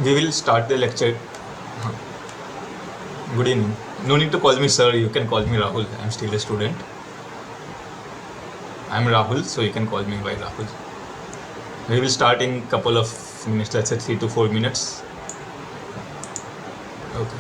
We will start the lecture. Good evening. No need to call me sir, you can call me Rahul. I'm still a student. I'm Rahul, so you can call me by Rahul. We will start in couple of minutes, let's say 3 to 4 minutes. Okay.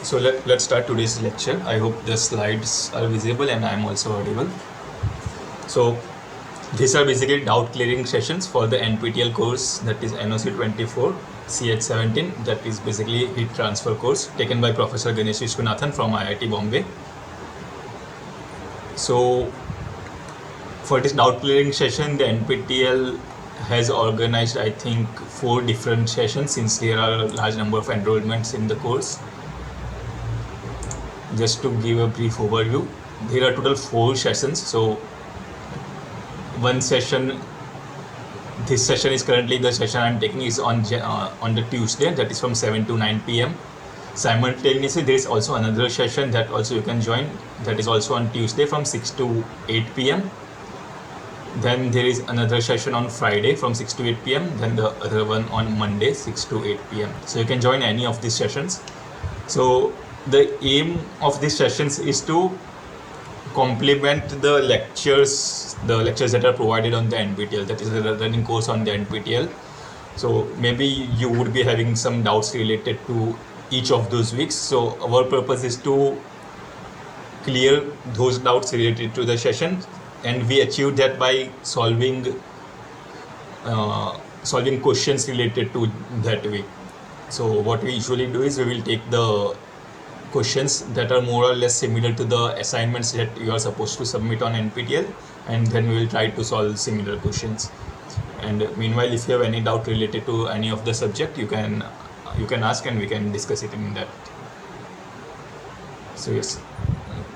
So let's start today's lecture. I hope the slides are visible and I'm also audible. So these are basically doubt clearing sessions for the NPTEL course, that is NOC 24 CH17, that is basically heat transfer course taken by Professor Ganesh Vishwanathan from IIT Bombay. So for this doubt clearing session, the NPTEL has organized, I think, 4 different sessions since there are a large number of enrollments in the course. Just to give a brief overview, there are total 4 sessions. So one session, this session is currently the session I'm taking is on the Tuesday, that is from 7 to 9 p.m. Simultaneously, there is also another session that also you can join, that is also on Tuesday from 6 to 8 p.m. Then there is another session on Friday from 6 to 8 p.m. Then the other one on Monday 6 to 8 p.m. So you can join any of these sessions. So the aim of these sessions is to complement the lectures that are provided on the NPTEL, that is the running course on the NPTEL. So maybe you would be having some doubts related to each of those weeks. So our purpose is to clear those doubts related to the session, and we achieve that by solving questions related to that week. So what we usually do is we will take the questions that are more or less similar to the assignments that you are supposed to submit on NPTEL, and then we will try to solve similar questions. And meanwhile, if you have any doubt related to any of the subject, you can ask and we can discuss it in that. So yes,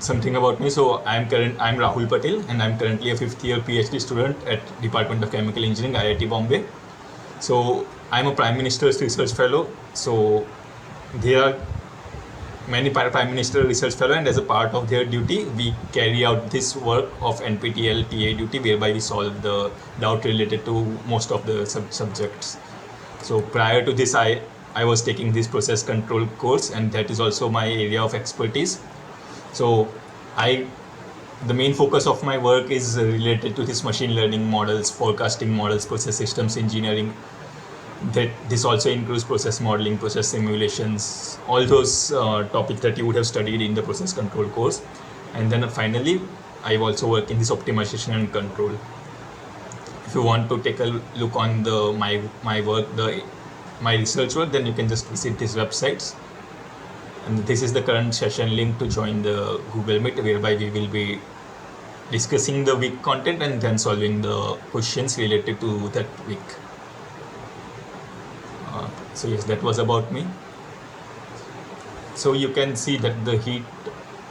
something about me. So I'm Rahul Patel, and I'm currently a 5th year PhD student at Department of Chemical Engineering, IIT Bombay. So I'm a Prime Minister's Research Fellow. So They are many Prime Minister research fellow, and as a part of their duty, we carry out this work of NPTEL TA duty, whereby we solve the doubt related to most of the subjects. So prior to this, I was taking this process control course, and that is also my area of expertise. So the main focus of my work is related to this machine learning models, forecasting models, process systems engineering. That this also includes process modeling, process simulations, all those topics that you would have studied in the process control course. And then finally, I also work in this optimization and control. If you want to take a look on my work, my research work, then you can just visit these websites. And this is the current session link to join the Google Meet, whereby we will be discussing the week content and then solving the questions related to that week. So yes, that was about me. So you can see that the heat,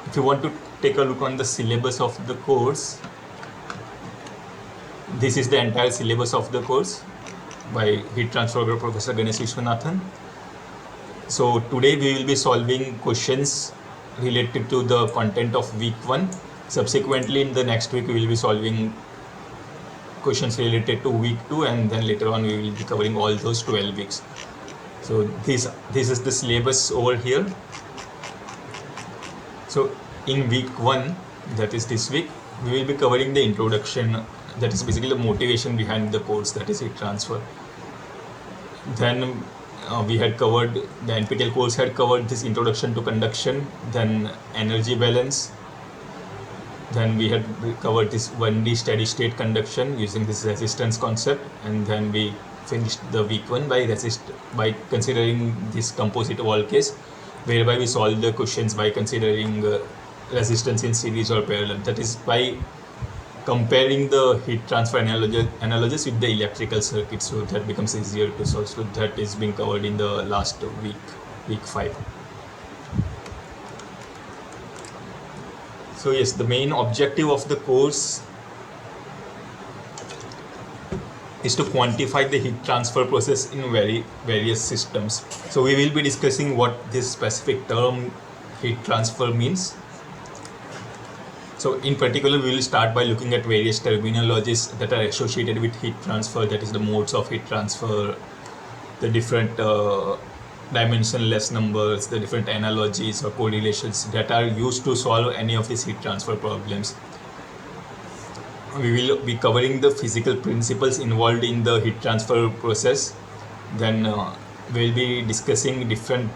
if you want to take a look on the syllabus of the course, this is the entire syllabus of the course by Heat Transfer by Professor Ganesh Vishwanathan. So today we will be solving questions related to the content of week 1. Subsequently, in the next week, we will be solving questions related to week 2, and then later on we will be covering all those 12 weeks. So this is the syllabus over here. So in week 1, that is this week, we will be covering the introduction, that is basically the motivation behind the course, that is heat transfer. Then we had covered, the NPTEL course had covered this introduction to conduction, then energy balance. Then we had covered this 1D steady state conduction using this resistance concept, and then we finished the week 1 by considering this composite wall case, whereby we solved the questions by considering resistance in series or parallel. That is by comparing the heat transfer analogies with the electrical circuit, so that becomes easier to solve. So that is being covered in the last week 5. So yes, the main objective of the course is to quantify the heat transfer process in various systems. So we will be discussing what this specific term heat transfer means. So in particular, we will start by looking at various terminologies that are associated with heat transfer, that is the modes of heat transfer, the different dimensionless numbers, the different analogies or correlations that are used to solve any of these heat transfer problems. We will be covering the physical principles involved in the heat transfer process. Then we'll be discussing different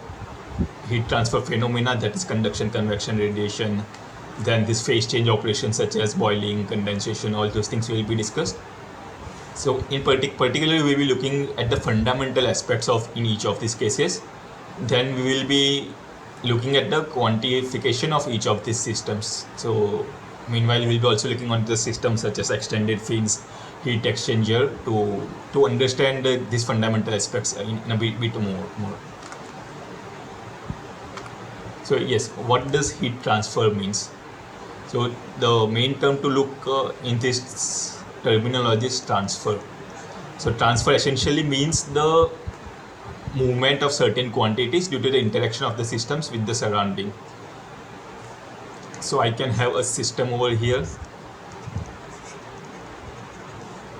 heat transfer phenomena, that is conduction, convection, radiation. Then this phase change operations such as boiling, condensation, all those things will be discussed. So in particularly, we will be looking at the fundamental aspects in each of these cases. Then we will be looking at the quantification of each of these systems. So meanwhile, we will be also looking on the systems such as extended fins, heat exchanger, to understand these fundamental aspects in a bit more. So yes, what does heat transfer means? So the main term to look in this terminology is transfer. So transfer essentially means the movement of certain quantities due to the interaction of the systems with the surrounding. So I can have a system over here,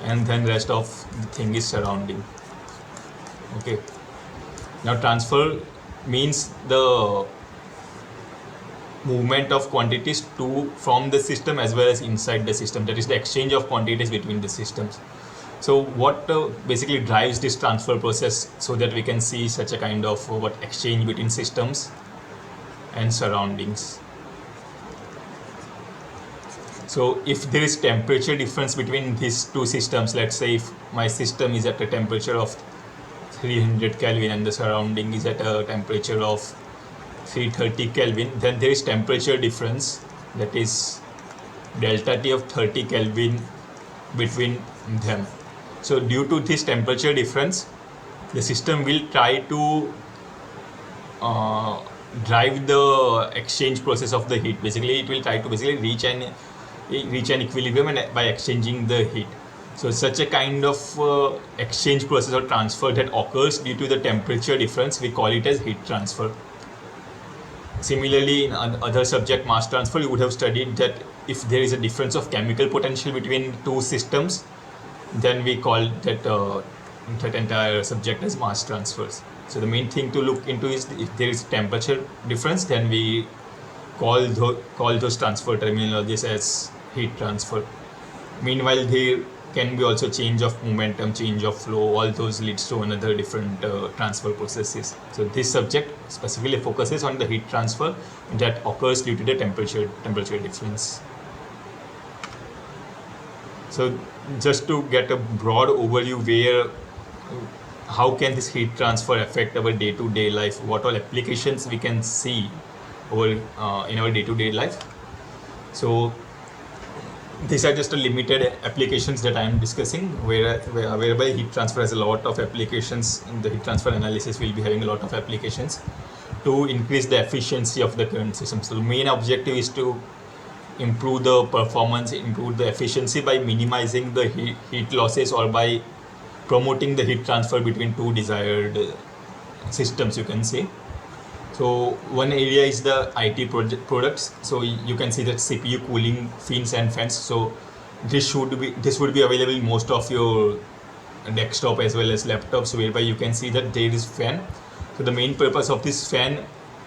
and then rest of the thing is surrounding. Okay. Now transfer means the movement of quantities from the system as well as inside the system, that is the exchange of quantities between the systems. So what basically drives this transfer process, so that we can see such a kind of exchange between systems and surroundings. So if there is temperature difference between these two systems, let's say if my system is at a temperature of 300 Kelvin and the surrounding is at a temperature of 330 Kelvin, then there is temperature difference, that is delta T of 30 Kelvin between them. So due to this temperature difference, the system will try to drive the exchange process of the heat. Basically, it will try to reach an equilibrium by exchanging the heat. So such a kind of exchange process or transfer that occurs due to the temperature difference, we call it as heat transfer. Similarly, in other subject, mass transfer, you would have studied that if there is a difference of chemical potential between two systems, then we call that entire subject as mass transfers. So the main thing to look into is if there is temperature difference, then we call those transfer terminologies as heat transfer. Meanwhile, there can be also change of momentum, change of flow, all those leads to another different transfer processes. So this subject specifically focuses on the heat transfer that occurs due to the temperature difference. So just to get a broad overview how can this heat transfer affect our day-to-day life, what all applications we can see in our day-to-day life. So these are just a limited applications that I am discussing, whereby heat transfer has a lot of applications. In the heat transfer analysis, we'll be having a lot of applications to increase the efficiency of the current system. So the main objective is to improve the performance, improve the efficiency by minimizing the heat losses or by promoting the heat transfer between two desired systems, you can say. So one area is the IT products. So you can see that CPU cooling fins and fans. So this would be available in most of your desktop as well as laptops, whereby you can see that there is fan. So the main purpose of this fan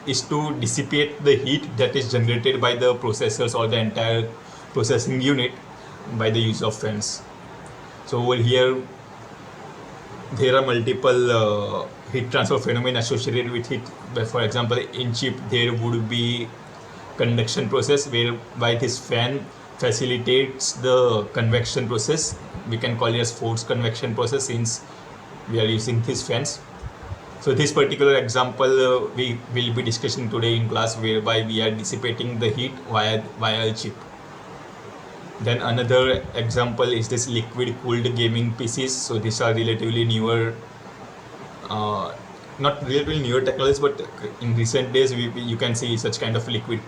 is to dissipate the heat that is generated by the processors or the entire processing unit by the use of fans. So over here, there are multiple heat transfer phenomena associated with it. But for example, in chip, there would be conduction process, whereby this fan facilitates the convection process. We can call it as forced convection process since we are using these fans. So this particular example we will be discussing today in class, whereby we are dissipating the heat via a chip. Then another example is this liquid cooled gaming PCs. So these are relatively newer, not relatively newer technologies, but in recent days you can see such kind of liquid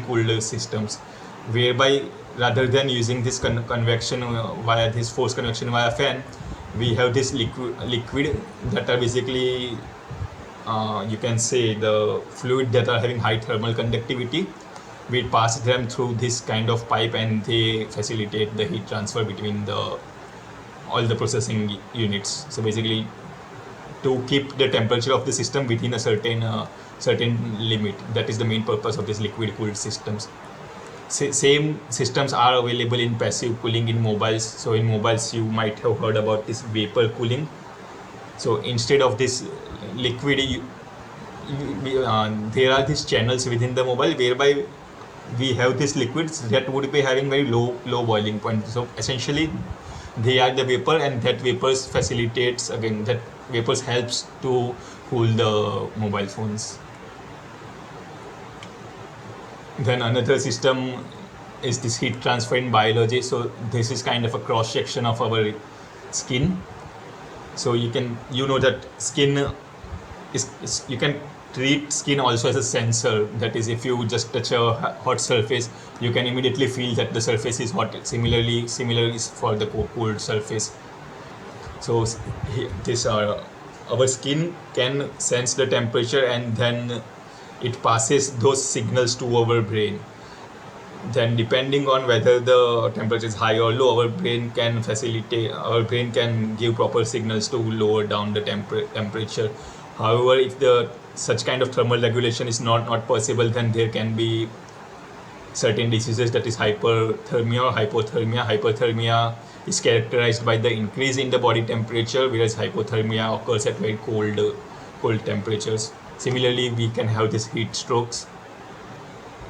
cooled systems, whereby rather than using this convection via this forced convection via fan, we have this liquid that are basically you can say the fluid that are having high thermal conductivity. We pass them through this kind of pipe and they facilitate the heat transfer between all the processing units. So basically, to keep the temperature of the system within a certain limit, that is the main purpose of these liquid cooled systems. Same systems are available in passive cooling in mobiles. So in mobiles, you might have heard about this vapor cooling. So instead of this liquid, there are these channels within the mobile whereby we have these liquids that would be having very low boiling point. So essentially, they are the vapor, and that vapors helps to cool the mobile phones. Then another system is this heat transfer in biology. So this is kind of a cross section of our skin. So you know that skin is you can treat skin also as a sensor. That is, if you just touch a hot surface, you can immediately feel that the surface is hot. Similar is for the cold surface. So our skin can sense the temperature, and then it passes those signals to our brain. Then depending on whether the temperature is high or low, our brain can give proper signals to lower down the temperature. However, if such kind of thermal regulation is not possible, then there can be certain diseases, that is hyperthermia or hypothermia. Hyperthermia is characterized by the increase in the body temperature, whereas hypothermia occurs at very cold temperatures. Similarly, we can have these heat strokes.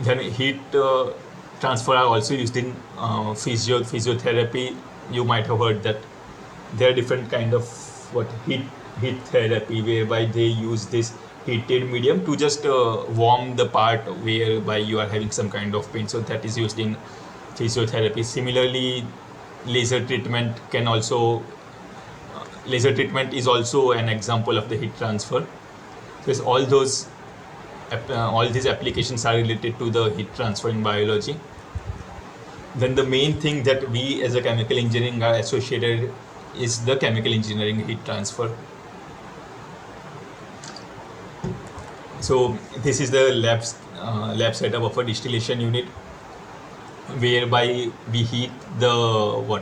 Then heat transfer are also used in physiotherapy. You might have heard that there are different kind of heat therapy, whereby they use this heated medium to just warm the part whereby you are having some kind of pain. So that is used in physiotherapy. Similarly, laser treatment is also an example of the heat transfer. So all these applications are related to the heat transfer in biology. Then the main thing that we as a chemical engineering are associated is the chemical engineering heat transfer. So this is the lab setup of a distillation unit, whereby we heat a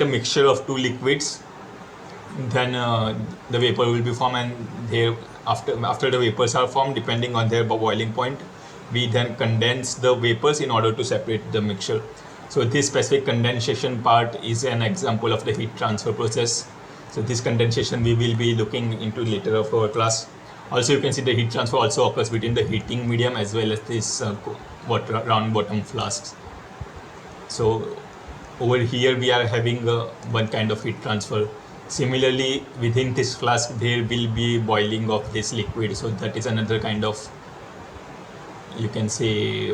mixture of two liquids. Then the vapor will be formed, and there after the vapors are formed, depending on their boiling point, we then condense the vapors in order to separate the mixture. So this specific condensation part is an example of the heat transfer process. So this condensation we will be looking into later of our class. Also, you can see the heat transfer also occurs between the heating medium as well as this round bottom flasks. So over here we are having one kind of heat transfer. Similarly, within this flask there will be boiling of this liquid, so that is another kind of, you can say,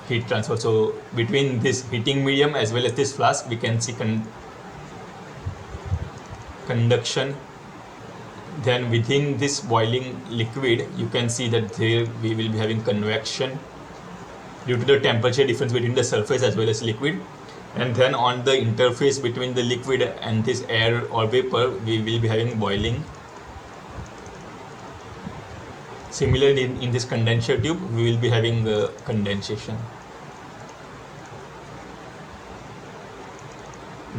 heat transfer. So between this heating medium as well as this flask, we can see conduction. Then within this boiling liquid, you can see that there we will be having convection due to the temperature difference between the surface as well as liquid. And then on the interface between the liquid and this air or vapor, we will be having boiling. Similarly, in this condenser tube, we will be having condensation.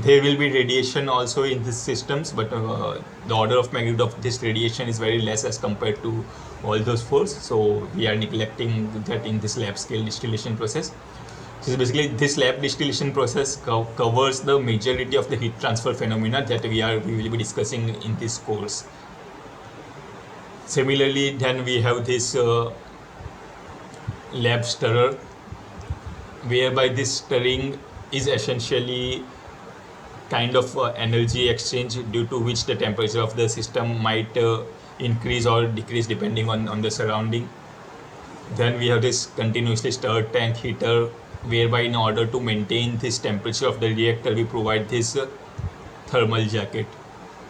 There will be radiation also in these systems, but the order of magnitude of this radiation is very less as compared to all those fours. So we are neglecting that in this lab scale distillation process. So basically, this lab distillation process covers the majority of the heat transfer phenomena that we will be discussing in this course. Similarly, then we have this lab stirrer, whereby this stirring is essentially kind of energy exchange, due to which the temperature of the system might increase or decrease depending on the surrounding. Then we have this continuously stirred tank heater, whereby in order to maintain this temperature of the reactor, we provide this thermal jacket.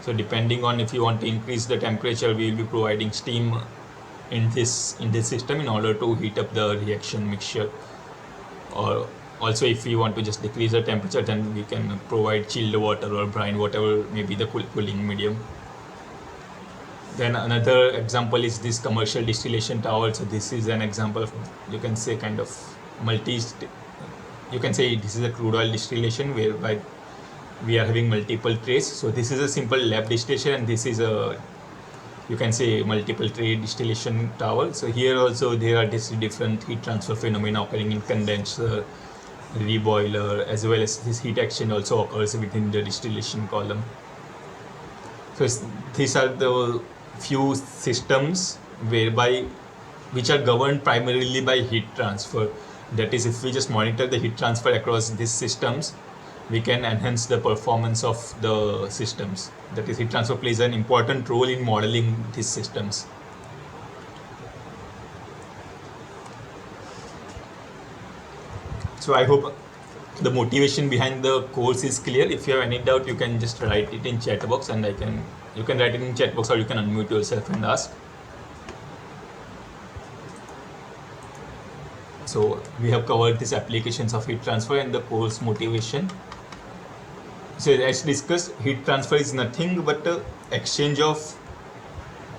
So depending on if you want to increase the temperature, we will be providing steam in this system in order to heat up the reaction mixture. Or also, if we want to just decrease the temperature, then we can provide chilled water or brine, whatever may be the cooling medium. Then another example is this commercial distillation tower. So this is an example of, you can say, kind of you can say this is a crude oil distillation, whereby we are having multiple trays. So this is a simple lab distillation, and this is a, you can say, multiple tray distillation tower. So here also there are different heat transfer phenomena occurring in condenser, reboiler, as well as this heat exchange also occurs within the distillation column. So these are the few systems which are governed primarily by heat transfer. That is, if we just monitor the heat transfer across these systems, we can enhance the performance of the systems. That is, heat transfer plays an important role in modeling these systems. So I hope the motivation behind the course is clear. If you have any doubt, you can just write it in chat box, and you can write it in chat box, or you can unmute yourself and ask. So we have covered these applications of heat transfer and the course motivation. So as discussed, heat transfer is nothing but the exchange of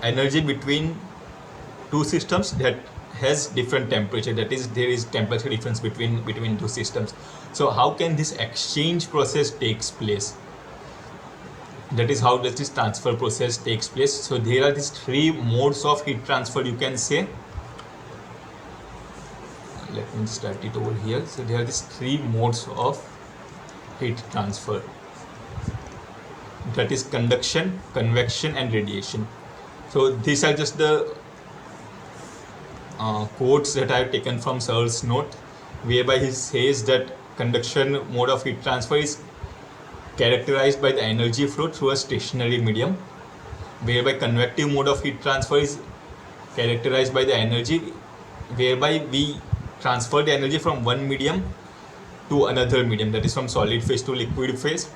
energy between two systems that has different temperature. That is, there is temperature difference between two systems. So how can this exchange process takes place? That is, how does this transfer process takes place? So there are these three modes of heat transfer, you can say. Let me start it over here. So there are these three modes of heat transfer. That is conduction, convection, and radiation. So these are just the quotes that I have taken from Searle's note, whereby he says that conduction mode of heat transfer is characterized by the energy flow through a stationary medium, whereby convective mode of heat transfer is characterized by the energy, whereby we transfer the energy from one medium to another medium, that is from solid phase to liquid phase.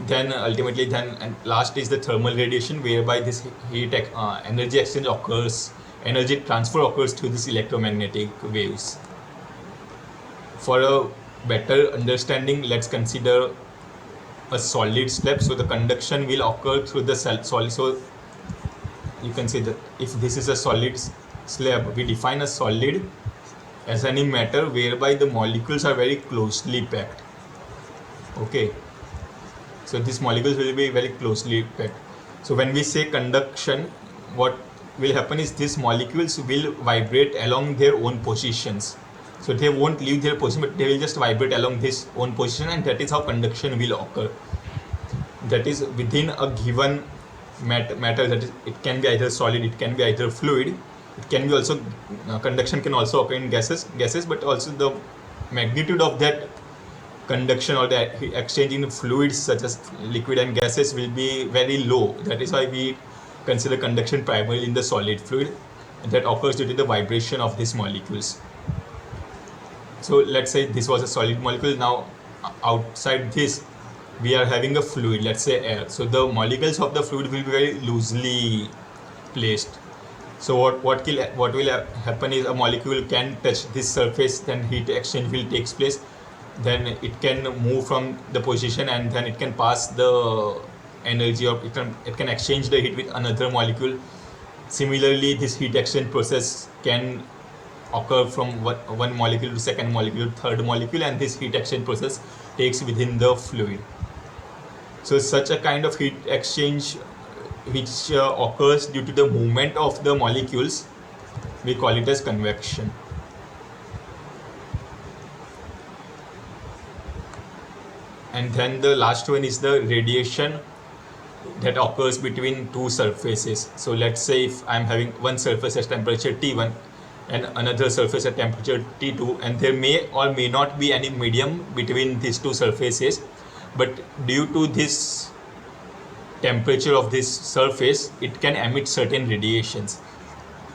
Then ultimately, and last is the thermal radiation, whereby this heat energy exchange occurs, energy transfer occurs through these electromagnetic waves. For a better understanding, let's consider a solid slab. So the conduction will occur through the solid. So you can say that if this is a solid slab, we define a solid as any matter whereby the molecules are very closely packed. Okay, so these molecules will be very closely packed. So when we say conduction, what will happen is these molecules will vibrate along their own positions. So they won't leave their position, but they will just vibrate along this own position, and that is how conduction will occur. That is within a given matter, that is, it can be either solid, it can be either fluid, it can be also conduction can also occur in gases, but also the magnitude of that conduction or the exchange in fluids such as liquid and gases will be very low. That is why we consider conduction primarily in the solid fluid, and that occurs due to the vibration of these molecules. So let's say this was a solid molecule. Now outside this we are having a fluid, let's say air. So the molecules of the fluid will be very loosely placed. So what will happen is a molecule can touch this surface, then heat exchange will take place, then it can move from the position, and then it can pass the energy, or it can exchange the heat with another molecule. Similarly, this heat exchange process can occur from one molecule to second molecule, third molecule, and this heat exchange process takes within the fluid. So such a kind of heat exchange which occurs due to the movement of the molecules, we call it as convection. And then the last one is the radiation that occurs between two surfaces. So let's say if I'm having one surface at temperature T1 and another surface at temperature T2, and there may or may not be any medium between these two surfaces, but due to this temperature of this surface, it can emit certain radiations.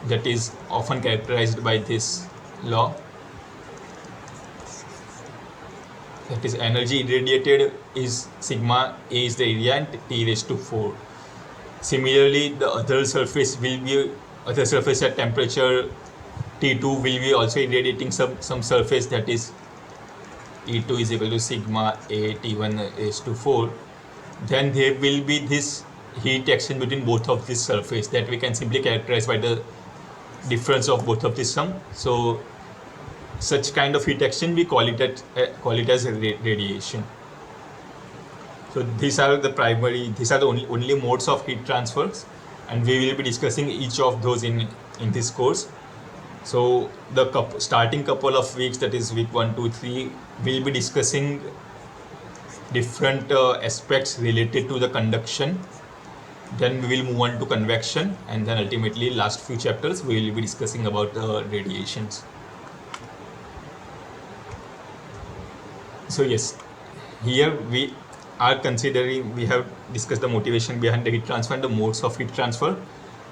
That is often characterized by this law. That is, energy irradiated is sigma A is the area and T raised to 4. Similarly, the other surface at temperature T2 will be also irradiating some surface, that is E2 is equal to sigma A T1 raised to 4. Then there will be this heat exchange between both of these surface that we can simply characterize by the difference of both of these sum. So such kind of heat exchange we call it as radiation. So these are the only modes of heat transfers, and we will be discussing each of those in this course. So the starting couple of weeks, that is week 1, 2, 3, we'll be discussing different aspects related to the conduction. Then we will move on to convection, and then ultimately last few chapters we will be discussing about the radiations. So yes, here we have discussed the motivation behind the heat transfer and the modes of heat transfer.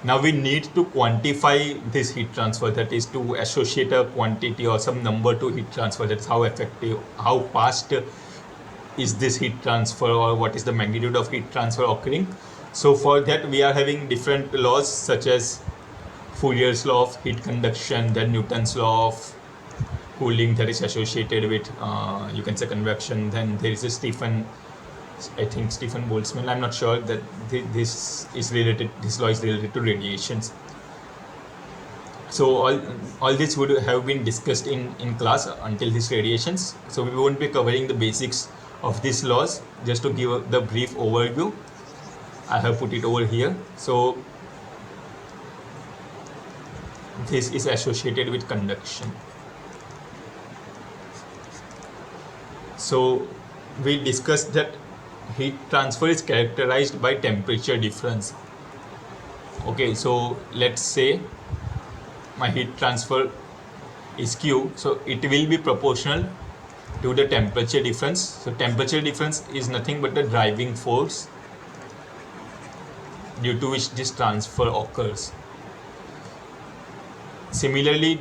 Now we need to quantify this heat transfer, that is to associate a quantity or some number to heat transfer. That's how effective, how fast is this heat transfer, or what is the magnitude of heat transfer occurring. So for that we are having different laws such as Fourier's law of heat conduction, then Newton's law of cooling that is associated with you can say convection. Then there is a Stephen Boltzmann, I'm not sure that this law is related to radiations. So all this would have been discussed in class until these radiations. So we won't be covering the basics of these laws. Just to give the brief overview, I have put it over here. So this is associated with conduction. So we discussed that heat transfer is characterized by temperature difference. Okay, so let's say my heat transfer is Q, so it will be proportional to the temperature difference. So temperature difference is nothing but the driving force due to which this transfer occurs. Similarly,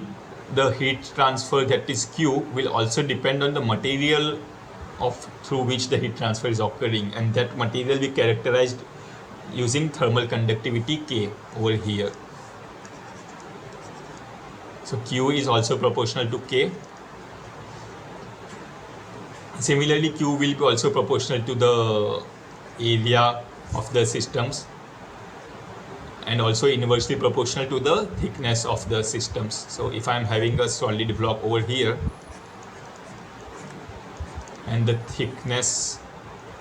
the heat transfer, that is Q, will also depend on the material through which the heat transfer is occurring, and that material we characterized using thermal conductivity K over here. So Q is also proportional to K. Similarly, Q will be also proportional to the area of the systems and also inversely proportional to the thickness of the systems. So if I'm having a solid block over here and the thickness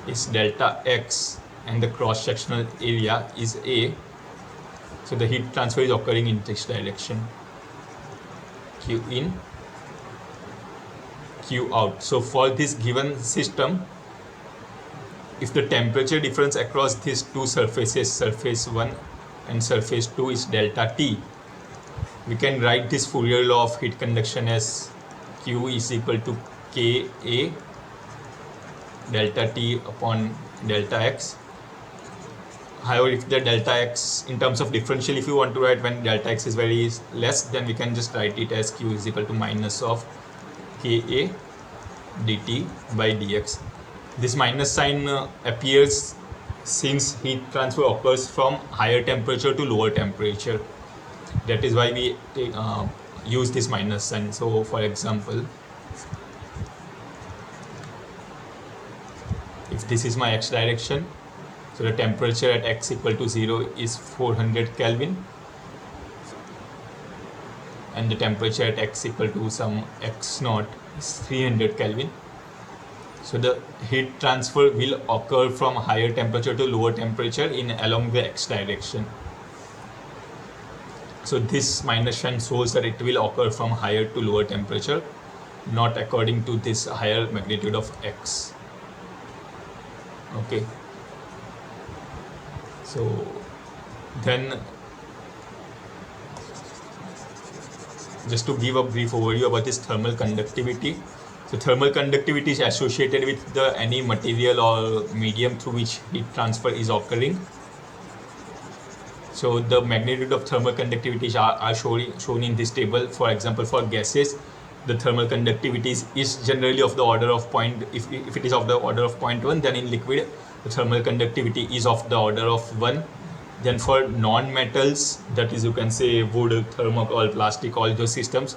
is delta X and the cross-sectional area is A, so the heat transfer is occurring in this direction, Q in, Q out. So for this given system, if the temperature difference across these two surfaces, surface 1 and surface 2, is delta T, we can write this Fourier law of heat conduction as Q is equal to Ka delta T upon delta X. However, if the delta X in terms of differential, if you want to write when delta X is very less, then we can just write it as Q is equal to minus of Ka dt by dx. This minus sign appears since heat transfer occurs from higher temperature to lower temperature. That is why we use this minus sign. So for example, if this is my x direction, so the temperature at x equal to 0 is 400 Kelvin and the temperature at x equal to some x naught is 300 Kelvin. So the heat transfer will occur from higher temperature to lower temperature in along the x direction. So this minus sign shows that it will occur from higher to lower temperature, not according to this higher magnitude of x. Okay. So then, just to give a brief overview about this thermal conductivity. So thermal conductivity is associated with any material or medium through which heat transfer is occurring. So the magnitude of thermal conductivity are shown in this table. For example, for gases, the thermal conductivity is generally of the order of if it is of the order of 0.1, then in liquid the thermal conductivity is of the order of 1. Then for non-metals, that is, you can say wood, thermocol, plastic, all those systems,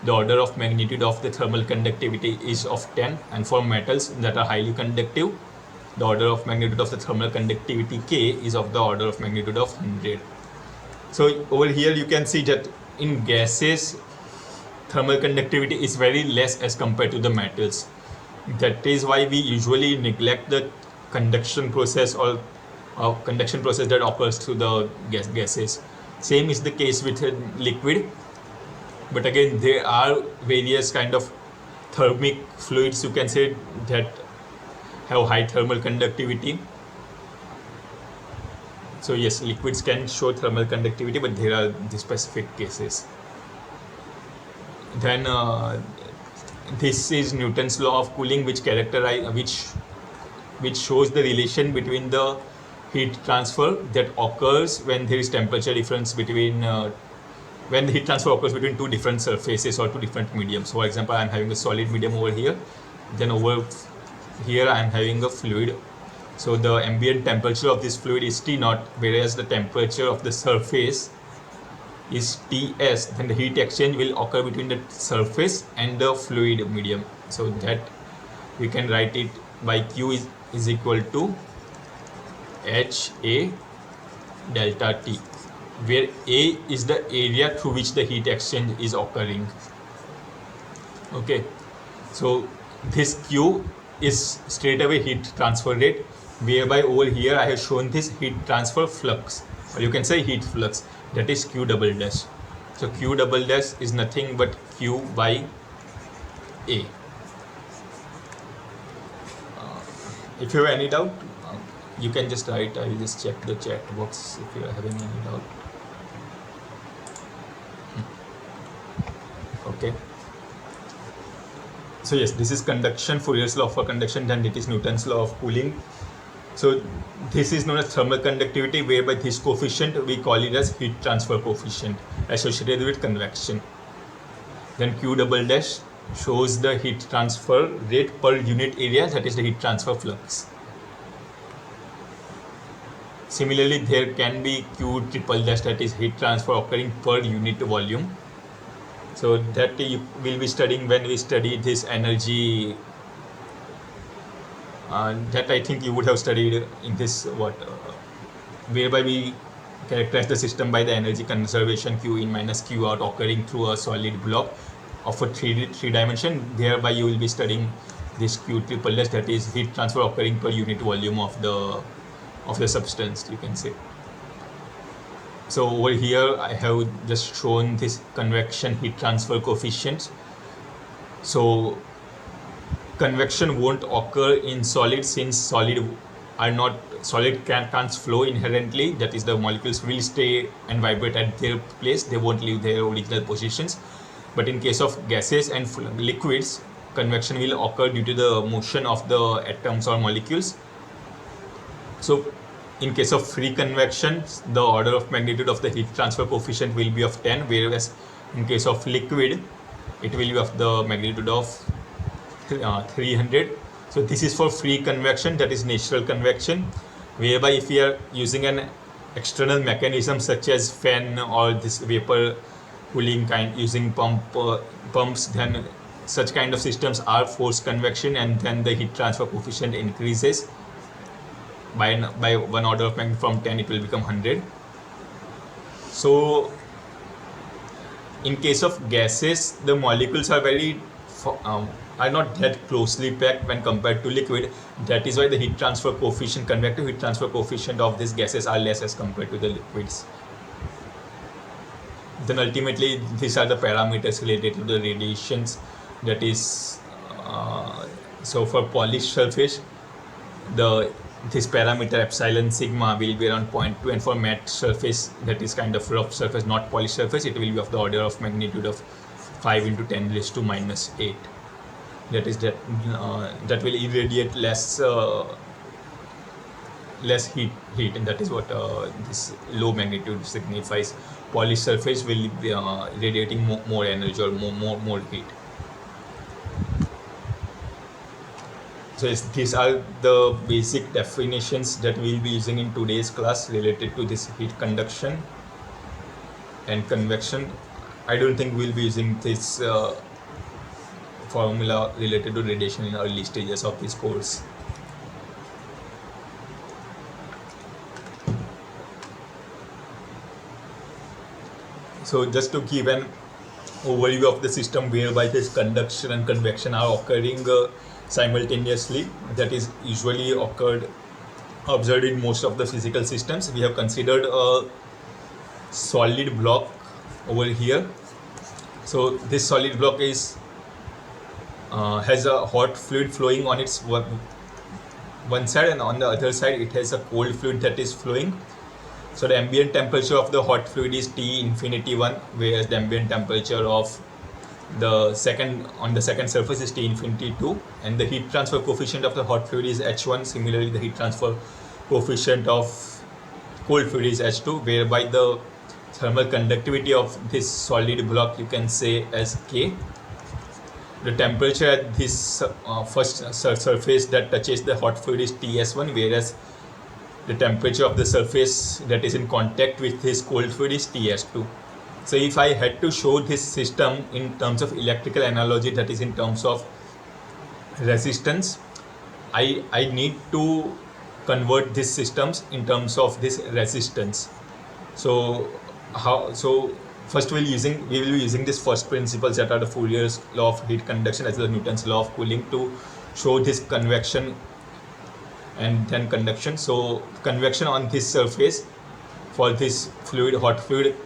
the order of magnitude of the thermal conductivity is of 10. And for metals that are highly conductive, the order of magnitude of the thermal conductivity K is of the order of magnitude of 100. So over here you can see that in gases, thermal conductivity is very less as compared to the metals. That is why we usually neglect the conduction process or conduction process that occurs through the gases. Same is the case with liquid. But again, there are various kind of thermic fluids, you can say, that have high thermal conductivity. So yes, liquids can show thermal conductivity, but there are the specific cases. Then this is Newton's law of cooling, which shows the relation between the heat transfer that occurs when there is temperature difference between when the heat transfer occurs between two different surfaces or two different mediums. For example, I am having a solid medium over here, then over here I am having a fluid. So the ambient temperature of this fluid is T0, whereas the temperature of the surface is Ts. Then the heat exchange will occur between the surface and the fluid medium. So that we can write it by Q is equal to HA delta T, where A is the area through which the heat exchange is occurring. Okay, so this Q is straight away heat transfer rate, whereby over here I have shown this heat transfer flux, or you can say heat flux, that is Q double dash. So Q double dash is nothing but Q by A. If you have any doubt, you can just write. I will just check the chat box if you are having any doubt. Okay. So yes, this is conduction, Fourier's law for conduction, then it is Newton's law of cooling. So this is known as thermal conductivity, whereby this coefficient we call it as heat transfer coefficient associated with convection. Then Q double dash shows the heat transfer rate per unit area, that is the heat transfer flux. Similarly, there can be Q triple dash, that is heat transfer occurring per unit volume. So that you will be studying when we study this energy that I think you would have studied in this whereby we characterize the system by the energy conservation Q in minus Q out occurring through a solid block of a three dimension. Thereby you will be studying this Q triple dash, that is heat transfer occurring per unit volume of the substance, you can say. So over here I have just shown this convection heat transfer coefficients. So convection won't occur in solid, since solid can't flow inherently. That is, the molecules will stay and vibrate at their place, they won't leave their original positions. But in case of gases and liquids, convection will occur due to the motion of the atoms or molecules. So in case of free convection, the order of magnitude of the heat transfer coefficient will be of 10, whereas in case of liquid it will be of the magnitude of 300. So this is for free convection, that is natural convection, whereby if we are using an external mechanism such as fan or this vapor cooling kind, using pumps, then such kind of systems are forced convection, and then the heat transfer coefficient increases by one order of magnitude. From 10 it will become 100. So in case of gases, the molecules are not that closely packed when compared to liquid. That is why the heat transfer coefficient, convective heat transfer coefficient of these gases are less as compared to the liquids. Then ultimately these are the parameters related to the radiations. That is, so for polished surface, this parameter epsilon sigma will be around 0.2, and for matte surface, that is kind of rough surface, not polished surface, it will be of the order of magnitude of 5 into 10 raised to minus 8. That is that will irradiate less heat, and that is what this low magnitude signifies. Polished surface will be radiating more energy or more heat. So these are the basic definitions that we will be using in today's class related to this heat conduction and convection. I don't think we'll be using this formula related to radiation in early stages of this course. So just to give an overview of the system whereby this conduction and convection are occurring simultaneously, that is usually observed in most of the physical systems. We have considered a solid block over here. So this solid block is has a hot fluid flowing on its one side, and on the other side it has a cold fluid that is flowing. So the ambient temperature of the hot fluid is T infinity 1, whereas the ambient temperature of the second surface is T infinity 2, and the heat transfer coefficient of the hot fluid is H1. Similarly, the heat transfer coefficient of cold fluid is H2, whereby the thermal conductivity of this solid block you can say as K. The temperature at this first surface that touches the hot fluid is Ts1, whereas the temperature of the surface that is in contact with this cold fluid is Ts2. So if I had to show this system in terms of electrical analogy, that is in terms of resistance, I need to convert these systems in terms of this resistance. So first we will be using this first principles, that are the Fourier's law of heat conduction as well as Newton's law of cooling, to show this convection and then conduction. So convection on this surface for this hot fluid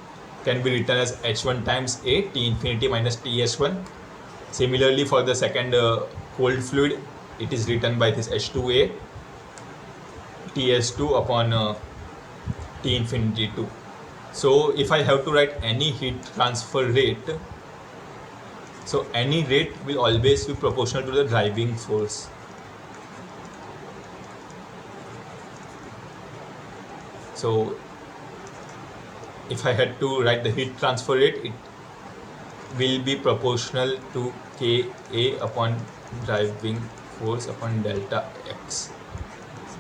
can be written as H1 times A, T infinity minus Ts1. Similarly, for the second cold fluid, it is written by this H2A, Ts2 upon T infinity 2. So if I have to write any heat transfer rate, so any rate will always be proportional to the driving force. So if I had to write the heat transfer rate, it will be proportional to Ka upon driving force upon delta X.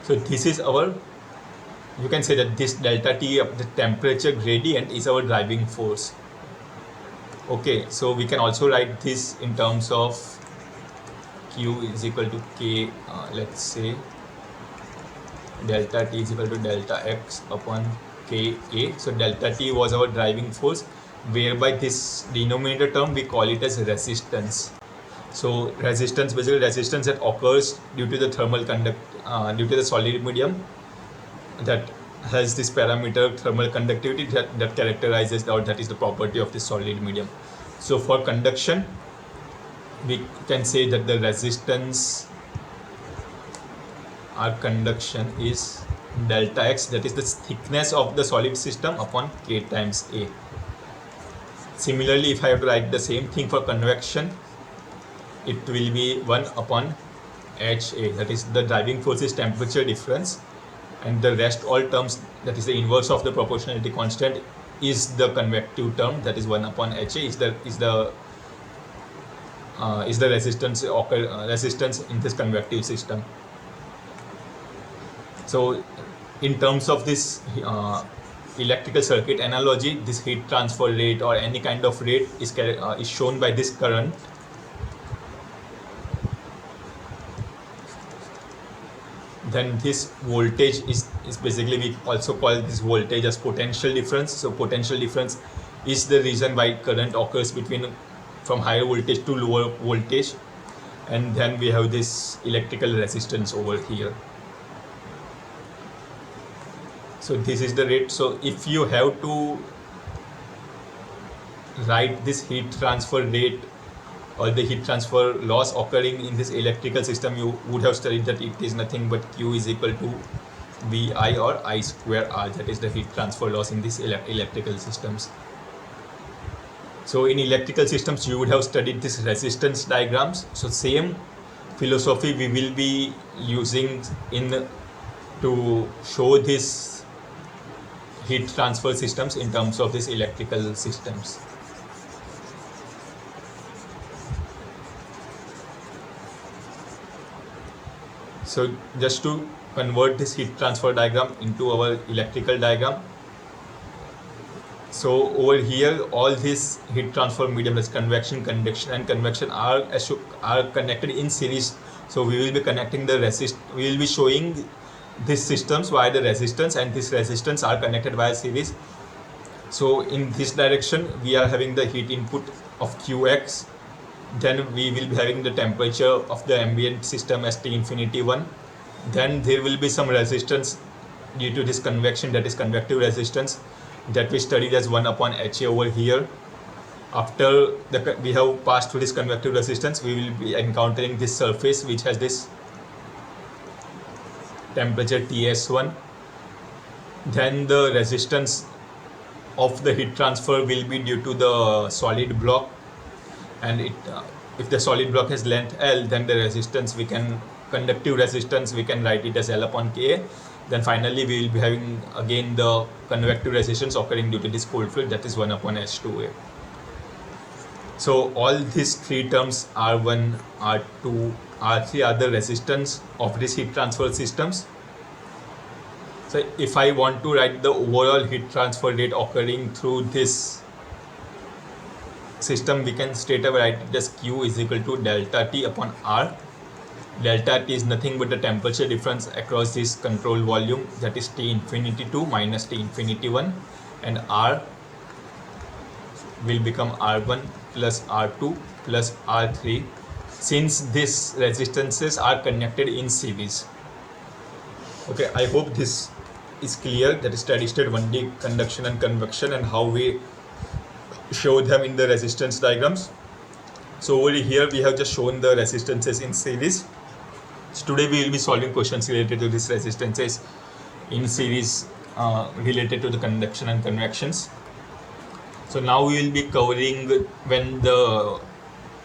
So this is you can say that this delta T of the temperature gradient is our driving force. Okay, so we can also write this in terms of Q is equal to K, let's say delta T is equal to delta X upon Ka. So delta T was our driving force, whereby this denominator term we call it as resistance. So resistance, basically resistance that occurs due to the due to the solid medium that has this parameter thermal conductivity that characterizes, or that is the property of the solid medium. So for conduction, we can say that the resistance our conduction is delta X, that is the thickness of the solid system, upon K times A. Similarly, if I have to write the same thing for convection, it will be 1 upon HA, that is the driving force is temperature difference, and the rest all terms, that is the inverse of the proportionality constant, is the convective term, that is 1 upon HA is the resistance in this convective system. So in terms of this electrical circuit analogy, this heat transfer rate or any kind of rate is shown by this current. Then this voltage is basically, we also call this voltage as potential difference. So potential difference is the reason why current occurs from higher voltage to lower voltage. And then we have this electrical resistance over here. So this is the rate. So if you have to write this heat transfer rate or the heat transfer loss occurring in this electrical system, you would have studied that it is nothing but Q is equal to VI or I square R, that is the heat transfer loss in these electrical systems. So in electrical systems, you would have studied this resistance diagrams. So same philosophy we will be using to show this heat transfer systems in terms of these electrical systems. So just to convert this heat transfer diagram into our electrical diagram. So over here, all these heat transfer medium, as convection, conduction and convection are connected in series. So we will be connecting we will be showing these systems via the resistance, and this resistance are connected via series. So in this direction, we are having the heat input of Qx. Then we will be having the temperature of the ambient system as T infinity 1. Then there will be some resistance due to this convection, that is convective resistance, that we studied as 1 upon HA over here. After we have passed through this convective resistance, we will be encountering this surface which has this temperature Ts1. Then the resistance of the heat transfer will be due to the solid block, and if the solid block has length L, then the resistance conductive resistance we can write it as L upon Ka. Then finally we will be having again the convective resistance occurring due to this cold fluid, that is 1 upon H2A. So all these three terms, R1, R2, R3 are the resistance of this heat transfer systems. So if I want to write the overall heat transfer rate occurring through this system, we can straight away write it as Q is equal to delta T upon R. Delta T is nothing but the temperature difference across this control volume, that is T infinity 2 minus T infinity 1, and R will become R1 plus R2 plus R3, since these resistances are connected in series. Okay, I hope this is clear, that is steady state 1D conduction and convection and how we show them in the resistance diagrams. So over here we have just shown the resistances in series. So today we will be solving questions related to these resistances in series related to the conduction and convections. So now we will be covering when the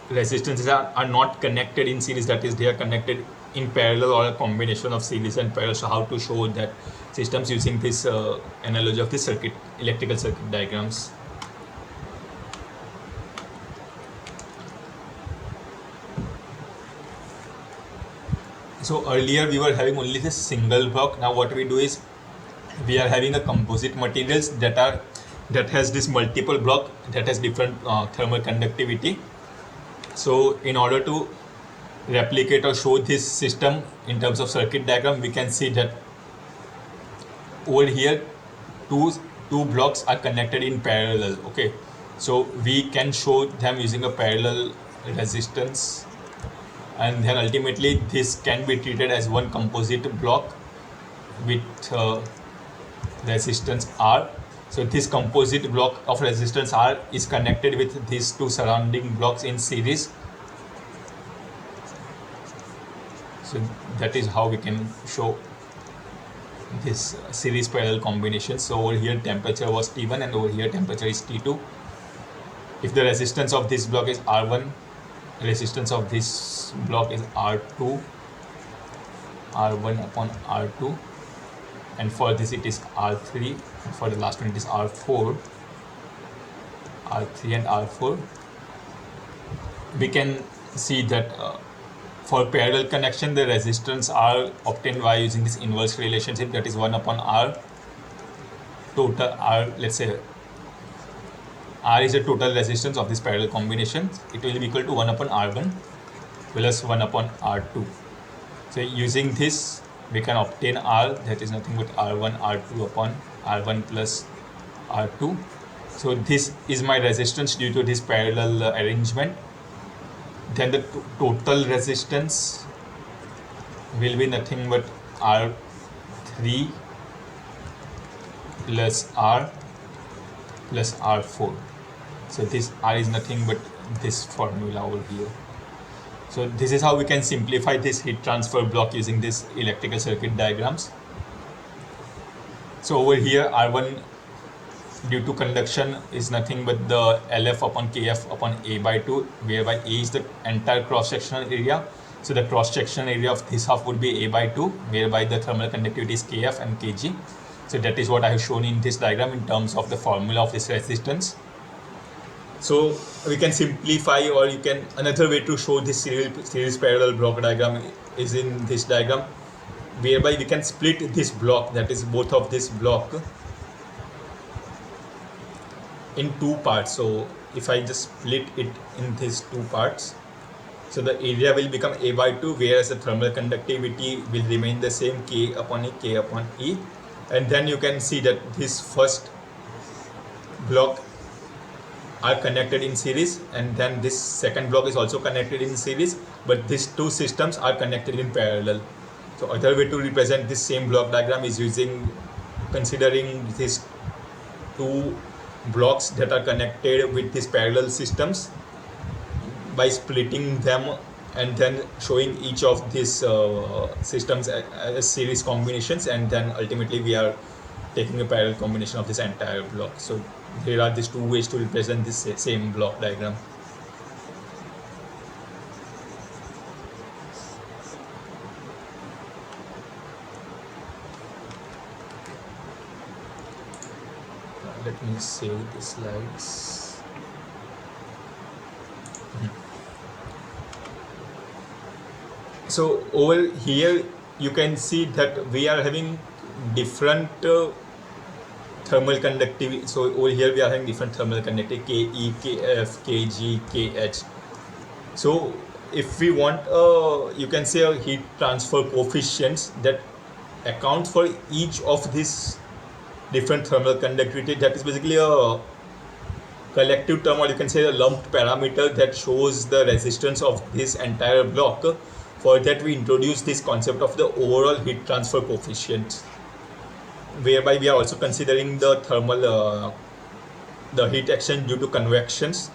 resistances are not connected in series, that is they are connected in parallel or a combination of series and parallel. So how to show that systems using this analogy of this electrical circuit diagrams. So earlier we were having only this single block. Now what we do is we are having a composite materials that has this multiple block that has different thermal conductivity. So in order to replicate or show this system in terms of circuit diagram, we can see that over here two blocks are connected in parallel. Okay, so we can show them using a parallel resistance, and then ultimately this can be treated as one composite block with resistance R. So this composite block of resistance R is connected with these two surrounding blocks in series. So that is how we can show this series parallel combination. So over here temperature was T1 and over here temperature is T2. If the resistance of this block is R1, resistance of this block is R2, R1 upon R2, and for this it is R3, and for the last one it is R4, R3 and R4. We can see that for parallel connection, the resistance are obtained by using this inverse relationship, that is 1 upon R. Total R, let's say R is the total resistance of this parallel combination. It will be equal to 1 upon R1 plus 1 upon R2. So using this, we can obtain R, that is nothing but R1, R2 upon R1 plus R2. So this is my resistance due to this parallel arrangement. Then the total resistance will be nothing but R3 plus R plus R4. So this R is nothing but this formula over here. So this is how we can simplify this heat transfer block using this electrical circuit diagrams. So over here R1 due to conduction is nothing but the LF upon KF upon A by 2, whereby A is the entire cross-sectional area. So the cross-sectional area of this half would be A by 2, whereby the thermal conductivity is KF and Kg. So that is what I have shown in this diagram in terms of the formula of this resistance. So we can simplify, or you can, another way to show this series parallel block diagram is in this diagram, whereby we can split this block, that is both of this block, in two parts. So if I just split it in these two parts, so the area will become A by 2, whereas the thermal conductivity will remain the same, K upon E, K upon E. And then you can see that this first block are connected in series, and then this second block is also connected in series, but these two systems are connected in parallel. So other way to represent this same block diagram is considering these two blocks that are connected with these parallel systems by splitting them and then showing each of these systems as series combinations, and then ultimately we are taking a parallel combination of this entire block. So here are these two ways to represent this same block diagram. Let me save the slides. So over here you can see that we are having different thermal conductivity. So over here we are having different thermal conductivity, Ke, Kf, Kg, Kh. So if we want you can say a heat transfer coefficients that account for each of these different thermal conductivity, that is basically a collective term, or you can say a lumped parameter that shows the resistance of this entire block. For that we introduce this concept of the overall heat transfer coefficient, whereby we are also considering the thermal the heat exchange due to convections.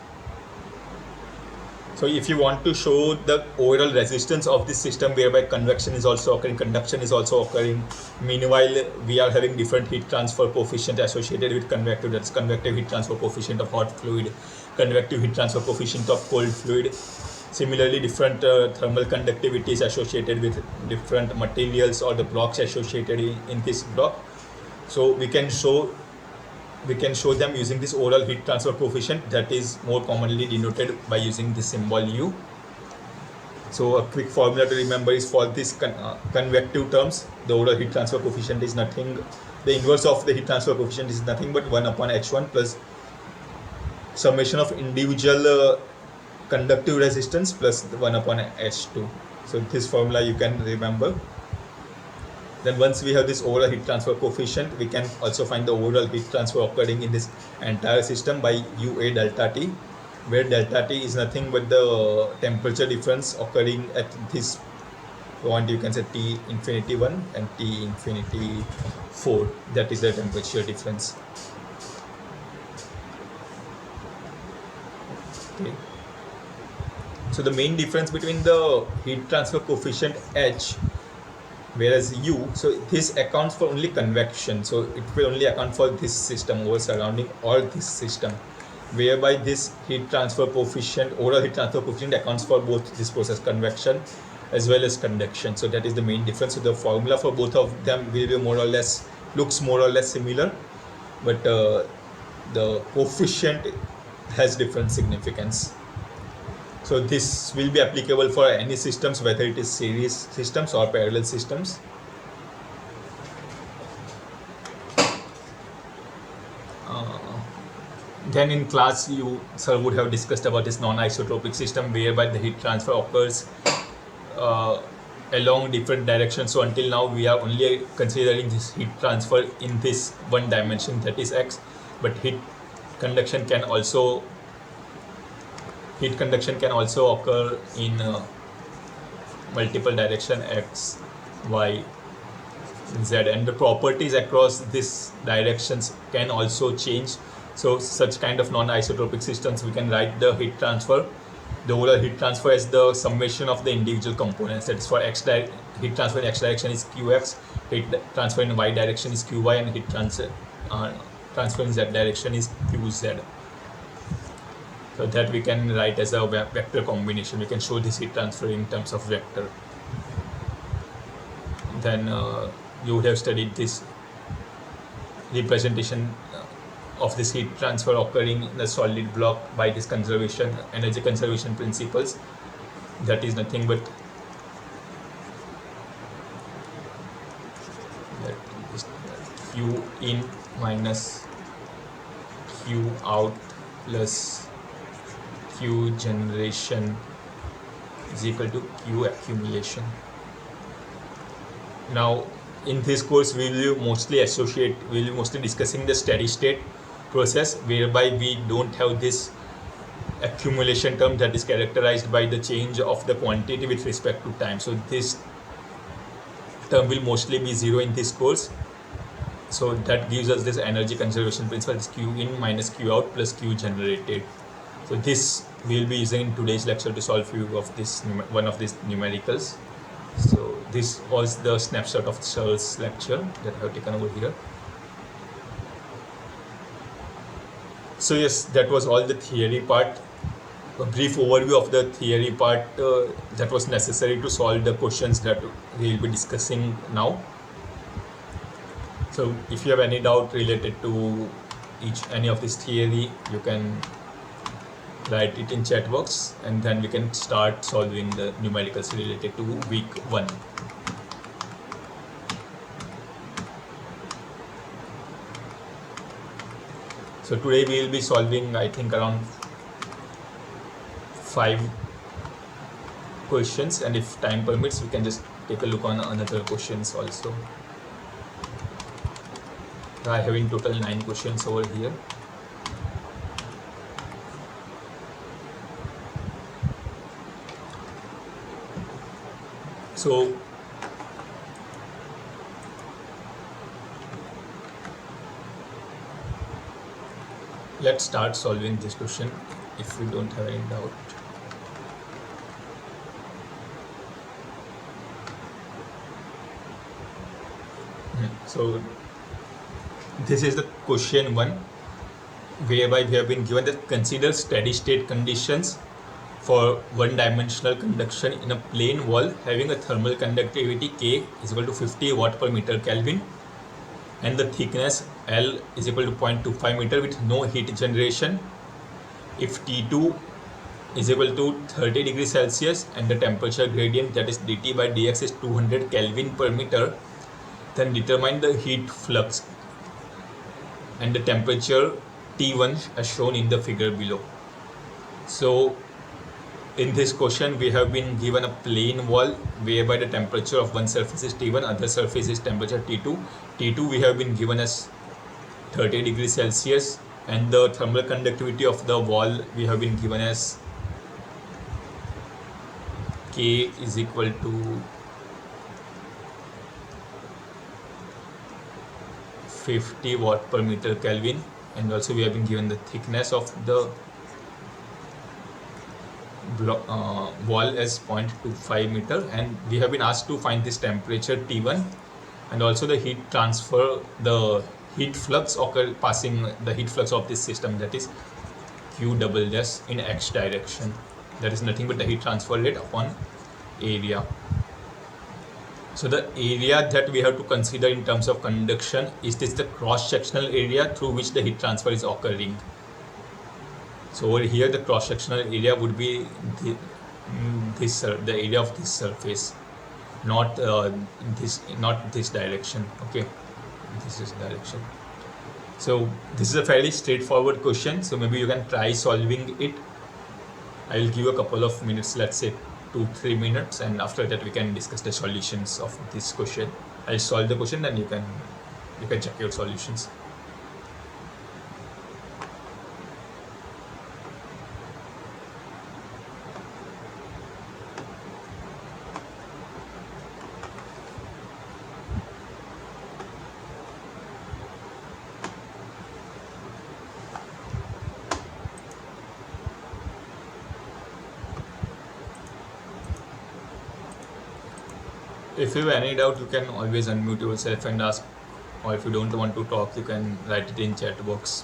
So if you want to show the overall resistance of this system, whereby convection is also occurring, conduction is also occurring, meanwhile we are having different heat transfer coefficient associated with convective, that's convective heat transfer coefficient of hot fluid, convective heat transfer coefficient of cold fluid. Similarly, different thermal conductivity is associated with different materials or the blocks associated in this block. So we can show them using this overall heat transfer coefficient, that is more commonly denoted by using the symbol U. So a quick formula to remember is for this convective terms, the overall heat transfer coefficient is nothing, the inverse of the heat transfer coefficient is nothing but 1 upon H1 plus summation of individual conductive resistance plus 1 upon H2. So this formula you can remember. Then once we have this overall heat transfer coefficient, we can also find the overall heat transfer occurring in this entire system by UA delta T, where delta T is nothing but the temperature difference occurring at this point. You can say T infinity 1 and T infinity 4. That is the temperature difference. Okay. So the main difference between the heat transfer coefficient H whereas U, so this accounts for only convection, so it will only account for this system over surrounding or this system, whereby this heat transfer coefficient, overall heat transfer coefficient, accounts for both this process, convection as well as conduction. So that is the main difference. So the formula for both of them will be more or less, looks more or less similar, but the coefficient has different significance. So this will be applicable for any systems, whether it is series systems or parallel systems. Then in class, sir would have discussed about this non-isotropic system, whereby the heat transfer occurs along different directions. So until now, we are only considering this heat transfer in this one dimension, that is X, but heat conduction can also occur in multiple direction, X, Y, Z, and the properties across these directions can also change. So such kind of non-isotropic systems, we can write the heat transfer, the overall heat transfer, as the summation of the individual components. That is, for heat transfer in X direction is Qx, heat transfer in Y direction is Qy, and heat transfer in Z direction is Qz. So that we can write as a vector combination. We can show this heat transfer in terms of vector. Then you would have studied this representation of this heat transfer occurring in the solid block by this energy conservation principles. That is nothing but Q in minus Q out plus Q generation is equal to Q accumulation. Now in this course we will mostly discussing the steady state process, whereby we don't have this accumulation term that is characterized by the change of the quantity with respect to time. So this term will mostly be zero in this course. So that gives us this energy conservation principle, is Q in minus Q out plus Q generated. So this we will be using in today's lecture to solve few of this one of these numericals. So this was the snapshot of Searle's lecture that I have taken over here. So yes, that was all the theory part. A brief overview of the theory part that was necessary to solve the questions that we will be discussing now. So if you have any doubt related to any of this theory, you can write it in chat box, and then we can start solving the numericals related to week 1. So today we will be solving, I think, around 5 questions, and if time permits, we can just take a look on another questions also. I have in total 9 questions over here. So let's start solving this question if we don't have any doubt. So this is the question 1, whereby we have been given that consider steady state conditions for one-dimensional conduction in a plane wall having a thermal conductivity K is equal to 50 watt per meter Kelvin, and the thickness L is equal to 0.25 meter with no heat generation. If T2 is equal to 30 degrees Celsius and the temperature gradient, that is dT by dx, is 200 Kelvin per meter, then determine the heat flux and the temperature T1 as shown in the figure below. So In this question, we have been given a plane wall whereby the temperature of one surface is T1, other surface is temperature T2. T2 we have been given as 30 degrees Celsius, and the thermal conductivity of the wall we have been given as K is equal to 50 watt per meter Kelvin, and also we have been given the thickness of the wall as 0.25 meter, and we have been asked to find this temperature T1 and also the heat transfer, the heat flux passing the heat flux of this system, that is Q double dash in x direction. That is nothing but the heat transfer rate upon area. So the area that we have to consider in terms of conduction is this the cross-sectional area through which the heat transfer is occurring. So over here the cross-sectional area would be the area of this surface, not this direction. Okay, this is direction. So this is a fairly straightforward question, so maybe you can try solving it. I will give you a couple of minutes, let's say 2-3 minutes, and after that we can discuss the solutions of this question. I'll solve the question and you can check your solutions. If you have any doubt, you can always unmute yourself and ask, or if you don't want to talk, you can write it in chat box.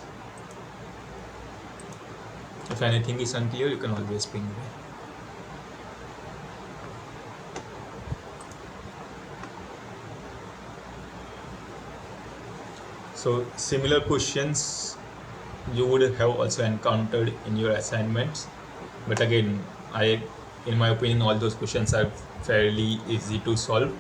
If anything is unclear, you can always ping me. So similar questions you would have also encountered in your assignments, but again, in my opinion, all those questions are fairly easy to solve.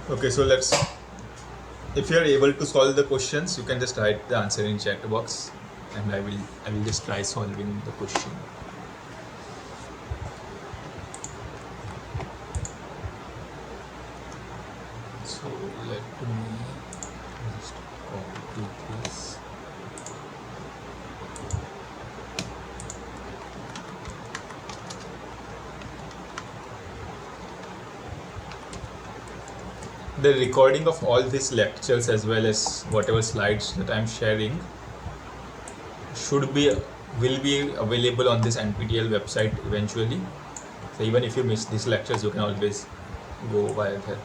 Okay, so if you are able to solve the questions, you can just write the answer in chat box, and I will just try solving the question. So let me just copy this. The recording of all these lectures as well as whatever slides that I'm sharing will be available on this NPTEL website eventually. So even if you miss these lectures, you can always go via there.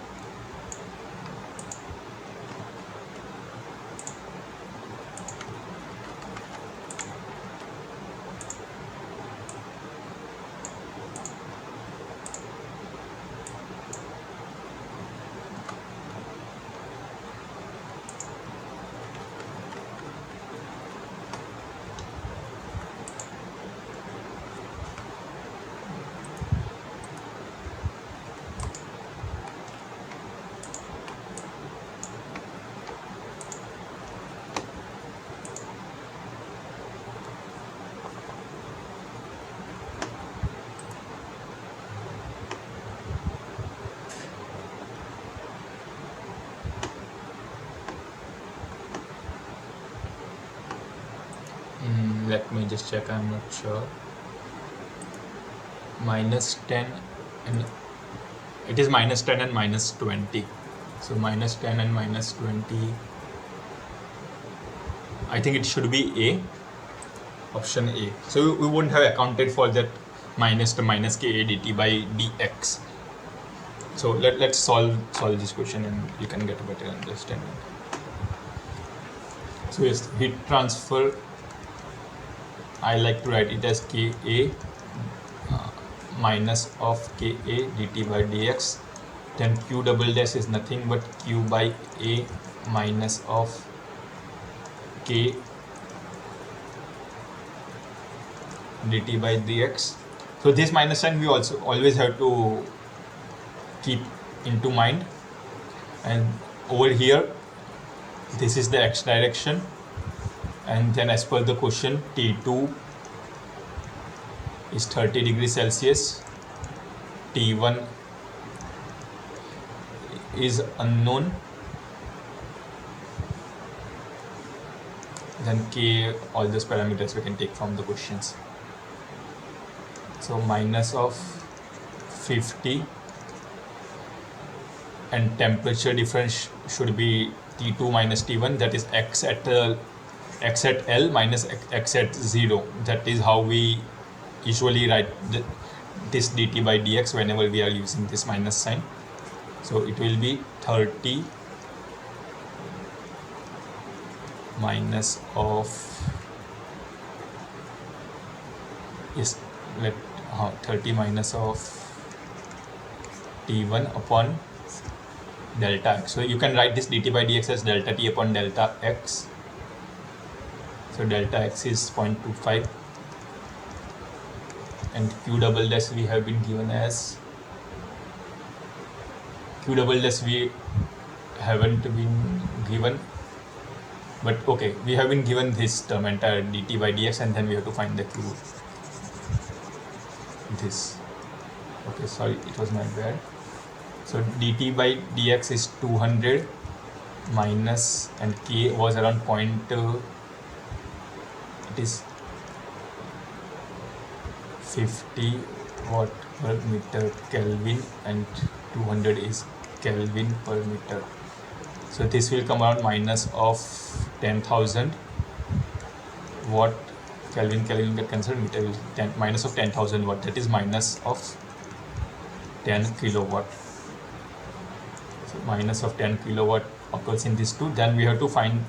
Let me just check, I'm not sure. -10 and it is minus 10 and minus 20. So minus 10 and minus 20, I think it should be A, option A. So we wouldn't have accounted for that minus to minus Ka dt by dx. So let's solve this question and you can get a better understanding. So yes, heat transfer, I like to write it as Ka minus of Ka dt by dx. Then Q double dash is nothing but Q by A minus of K dt by dx. So this minus sign we also always have to keep into mind, and over here this is the x direction, and then as per the question T2 is 30 degrees Celsius, T1 is unknown, then K, all those parameters we can take from the questions. So minus of 50, and temperature difference should be T2 minus T1, that is x at L minus x at 0. That is how we usually write this dt by dx whenever we are using this minus sign. So it will be 30 minus of 30 minus of T1 upon delta x. So you can write this dt by dx as delta t upon delta x. So delta x is 0.25, and Q double dash we have been given as Q double dash we haven't been given, but okay, we have been given this term entire dt by dx, and then we have to find the Q. This, okay, sorry, it was my bad. So dt by dx is 200 minus, and K was around it is 50 watt per meter Kelvin, and 200 is Kelvin per meter. So this will come around minus of 10,000 watt. Kelvin get cancelled, meter will minus of 10,000 watt, that is minus of 10 kilowatt. So minus of 10 kilowatt occurs in this two. Then we have to find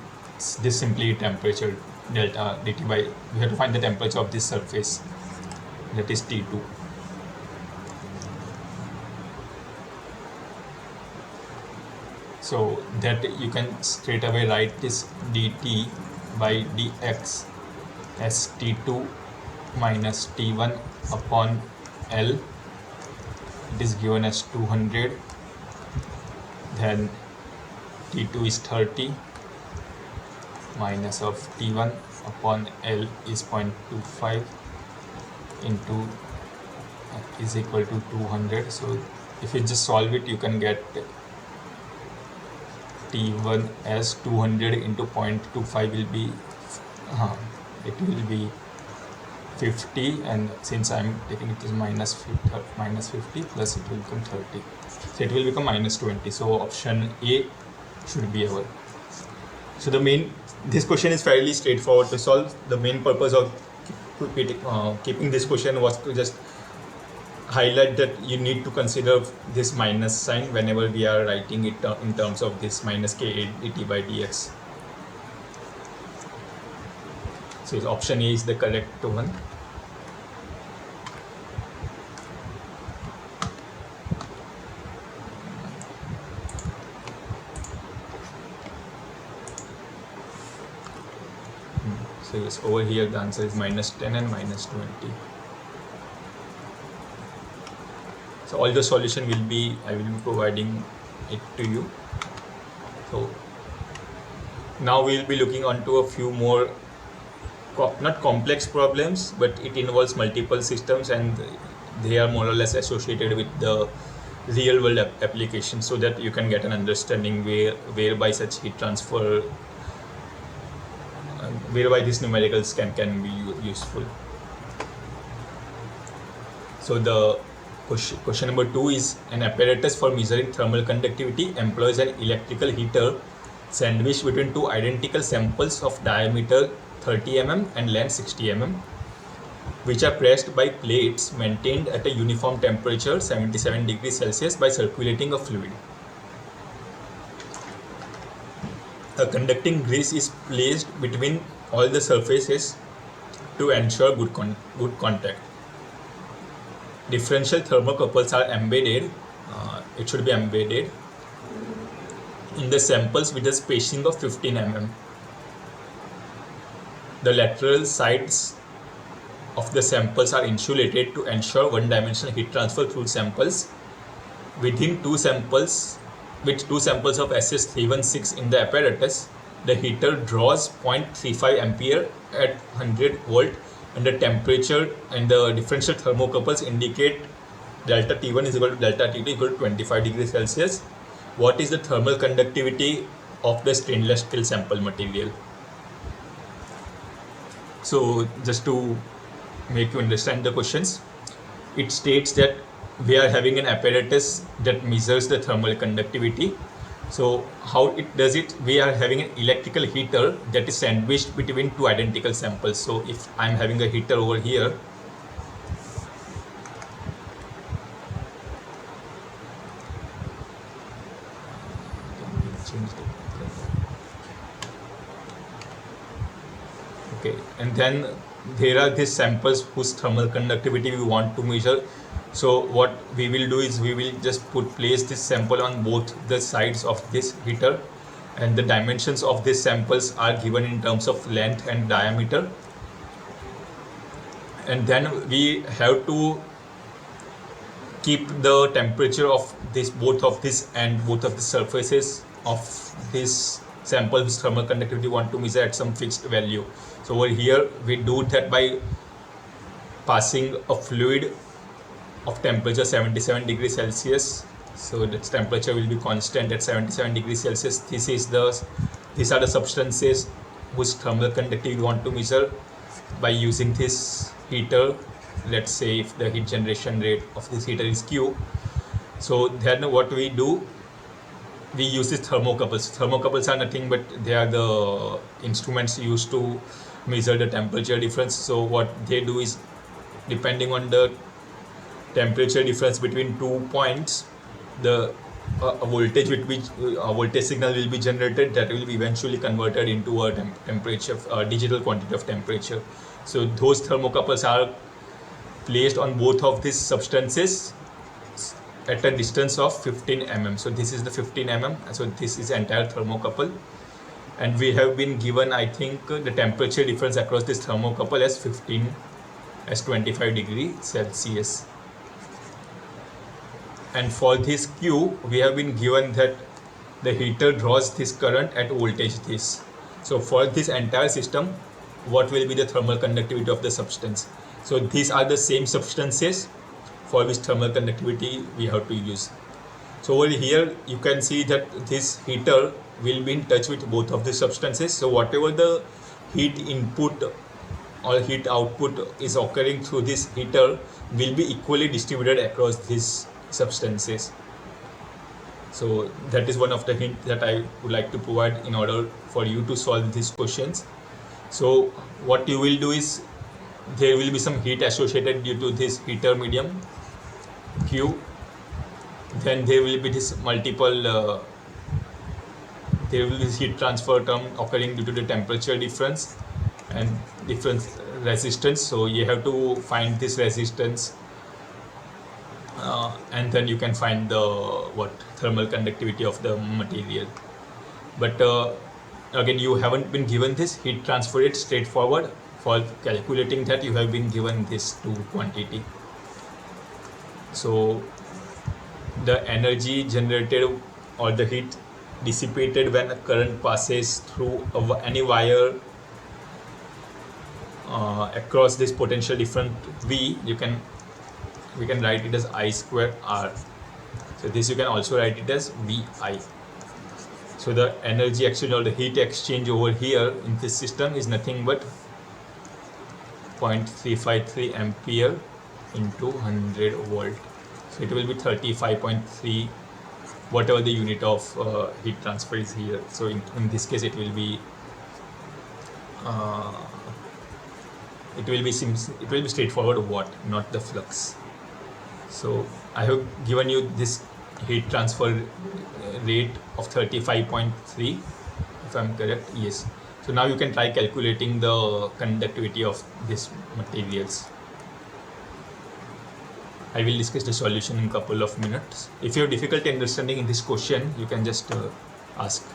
this simply temperature delta dt by, we have to find the temperature of this surface, that is T2. So that you can straight away write this dt by dx as T2 minus T1 upon L. It is given as 200, then T2 is 30 minus of T1 upon L is 0.25 into is equal to 200. So if you just solve it, you can get T1 as 200 into 0.25 will be it will be 50, and since I'm taking it as minus 50 plus, it will become 30. So it will become minus 20. So option A should be our. So this question is fairly straightforward to solve. The main purpose of keeping this question was to just highlight that you need to consider this minus sign whenever we are writing it in terms of this minus Ka dt by dx. So option A is the correct one. So yes, over here the answer is minus 10 and minus 20. So all the solution will be, I will be providing it to you. So now we will be looking onto a few more not complex problems, but it involves multiple systems and they are more or less associated with the real world application, so that you can get an understanding whereby such heat transfer, whereby these numericals can be useful. So the Question number 2 is an apparatus for measuring thermal conductivity employs an electrical heater sandwiched between two identical samples of diameter 30 mm and length 60 mm, which are pressed by plates maintained at a uniform temperature 77 degrees Celsius by circulating a fluid. A conducting grease is placed between all the surfaces to ensure good contact. Differential thermocouples are embedded, it should be embedded in the samples with a spacing of 15 mm. The lateral sides of the samples are insulated to ensure one-dimensional heat transfer through samples. Within two samples of SS316 in the apparatus, the heater draws 0.35 ampere at 100 volt, and the temperature and the differential thermocouples indicate delta T1 is equal to delta T2 equal to 25 degrees Celsius. What is the thermal conductivity of the stainless steel sample material? So just to make you understand the questions, it states that we are having an apparatus that measures the thermal conductivity. So how it does it? We are having an electrical heater that is sandwiched between two identical samples. So if I'm having a heater over here, okay, and then there are these samples whose thermal conductivity we want to measure. So what we will do is we will just place this sample on both the sides of this heater, and the dimensions of these samples are given in terms of length and diameter. And then we have to keep the temperature of both of the surfaces of this sample whose thermal conductivity we want to measure at some fixed value. So over here we do that by passing a fluid of temperature 77 degrees Celsius. So its temperature will be constant at 77 degrees Celsius. These are the substances whose thermal conductivity we want to measure by using this heater. Let's say if the heat generation rate of this heater is Q. So then what we do, we use these thermocouples. Thermocouples are nothing but they are the instruments used to measure the temperature difference. So what they do is, depending on the temperature difference between 2 points, the voltage with which a voltage signal will be generated, that will be eventually converted into a temperature, digital quantity of temperature. So those thermocouples are placed on both of these substances at a distance of 15 mm. So this is the 15 mm. So this is entire thermocouple, and we have been given, I think, the temperature difference across this thermocouple as 25 degrees Celsius. And for this Q, we have been given that the heater draws this current at voltage this. So for this entire system, what will be the thermal conductivity of the substance? So these are the same substances for which thermal conductivity we have to use. So over here you can see that this heater will be in touch with both of the substances. So whatever the heat input or heat output is occurring through this heater will be equally distributed across these substances. So that is one of the hints that I would like to provide in order for you to solve these questions. So what you will do is, there will be some heat associated due to this heater medium Q. Then there will be this multiple there will be this heat transfer term occurring due to the temperature difference and different resistance. So you have to find this resistance, and then you can find the thermal conductivity of the material. But again, you haven't been given this heat transfer rate straightforward. For calculating that, you have been given this two quantity. So the energy generated or the heat dissipated when a current passes through any wire across this potential difference V, we can write it as I square R. So this you can also write it as VI. So the energy exchange or the heat exchange over here in this system is nothing but 0.353 ampere into 100 volt. So it will be 35.3, whatever the unit of heat transfer is here. So in this case, it will be straightforward watt, not the flux. So I have given you this heat transfer rate of 35.3, if I'm correct. Yes. So now you can try calculating the conductivity of these materials. I will discuss the solution in a couple of minutes. If you have difficulty understanding in this question, you can just ask.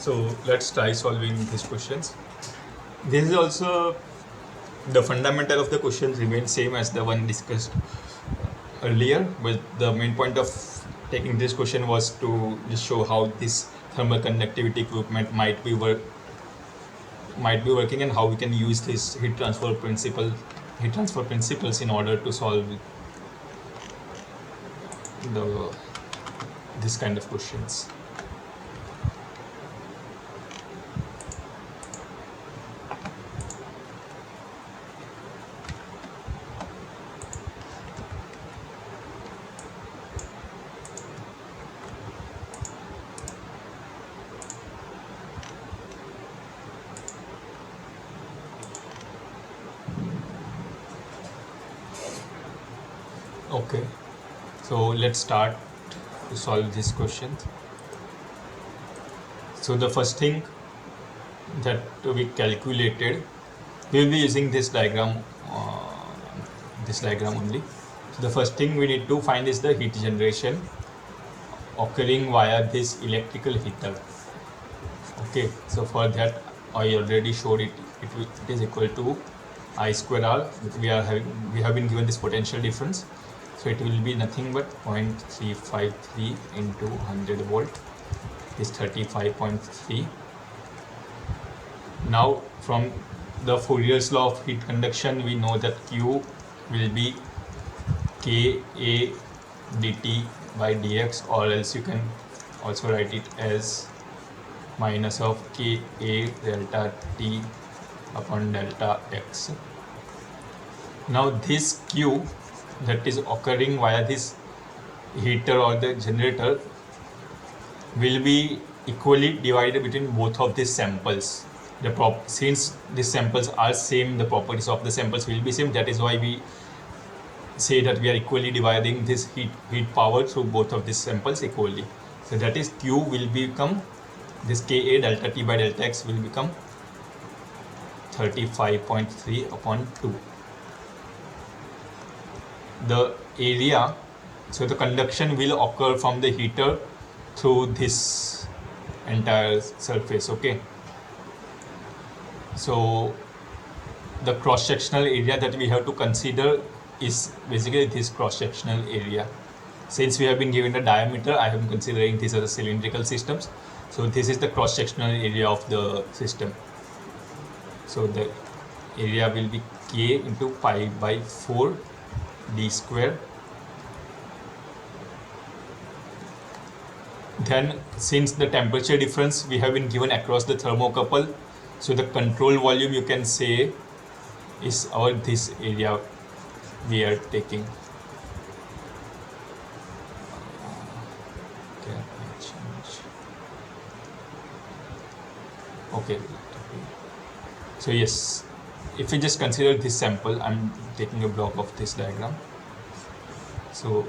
So let's try solving these questions. This is also the fundamental of the questions remains same as the one discussed earlier, but the main point of taking this question was to just show how this thermal conductivity equipment might be working, and how we can use this heat transfer principles in order to solve this kind of questions. Okay, so let's start to solve this question. So the first thing that we calculated, we will be using this diagram only. So the first thing we need to find is the heat generation occurring via this electrical heater. Okay, so for that I already showed it. It is equal to I square R. We have been given this potential difference, so it will be nothing but 0.353 into 100 volt is 35.3. Now from the Fourier's law of heat conduction, we know that Q will be Ka dt by dx, or else you can also write it as minus of Ka delta T upon delta x. Now this Q that is occurring via this heater or the generator will be equally divided between both of these samples. Since these samples are same, the properties of the samples will be same. That is why we say that we are equally dividing this heat power through both of these samples equally. So that is Q will become, this Ka delta T by delta x will become 35.3 upon 2. The area, so the conduction will occur from the heater through this entire surface. Okay, so the cross-sectional area that we have to consider is basically this cross-sectional area. Since we have been given the diameter, I am considering these are the cylindrical systems. So this is the cross-sectional area of the system. So the area will be K into pi by 4 d square. Then since the temperature difference we have been given across the thermocouple, so the control volume you can say is our this area we are taking. Okay, so yes, if we just consider this sample, I'm taking a block of this diagram. So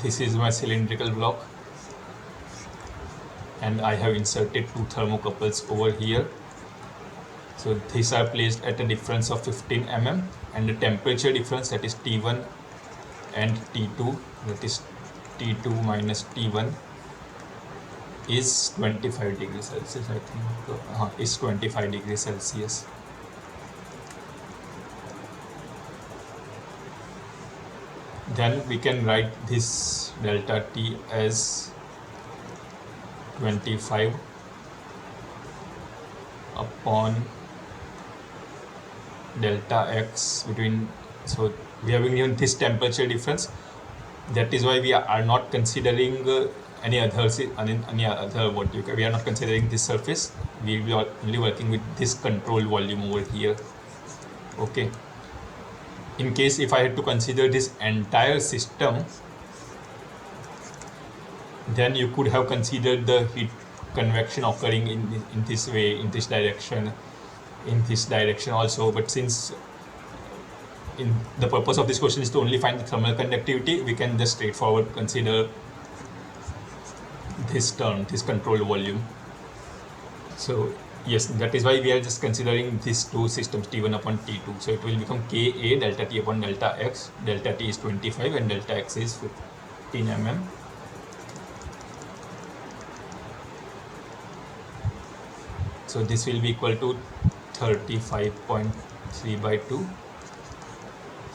this is my cylindrical block, and I have inserted two thermocouples over here. So these are placed at a difference of 15 mm, and the temperature difference, that is T1 and T2, that is T2 minus T1, is 25 degrees Celsius. I think is 25 degrees Celsius. Then we can write this delta T as 25 upon delta X between, so we have been given this temperature difference. That is why we are not considering any other we are not considering this surface. We will be only working with this control volume over here. Okay, in case if I had to consider this entire system, then you could have considered the heat convection occurring in this way, in this direction also. But since the purpose of this question is to only find the thermal conductivity, we can just straightforward consider this term, this control volume. So yes, that is why we are just considering these two systems, T1 upon T2. So it will become Ka delta T upon delta X. Delta T is 25 and delta X is 15 mm. So this will be equal to 35.3 by 2.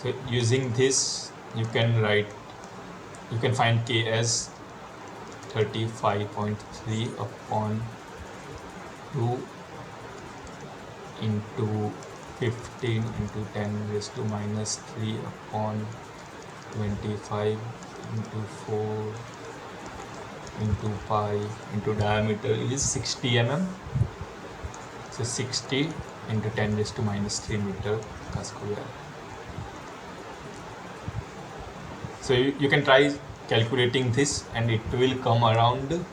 So using this, you can find K as 35.3 upon 2 into 15 into 10 raised to minus 3 upon 25 into 4 into pi into diameter is 60 mm. So 60 into 10 raised to minus 3 meter per square. So you can try calculating this, and it will come around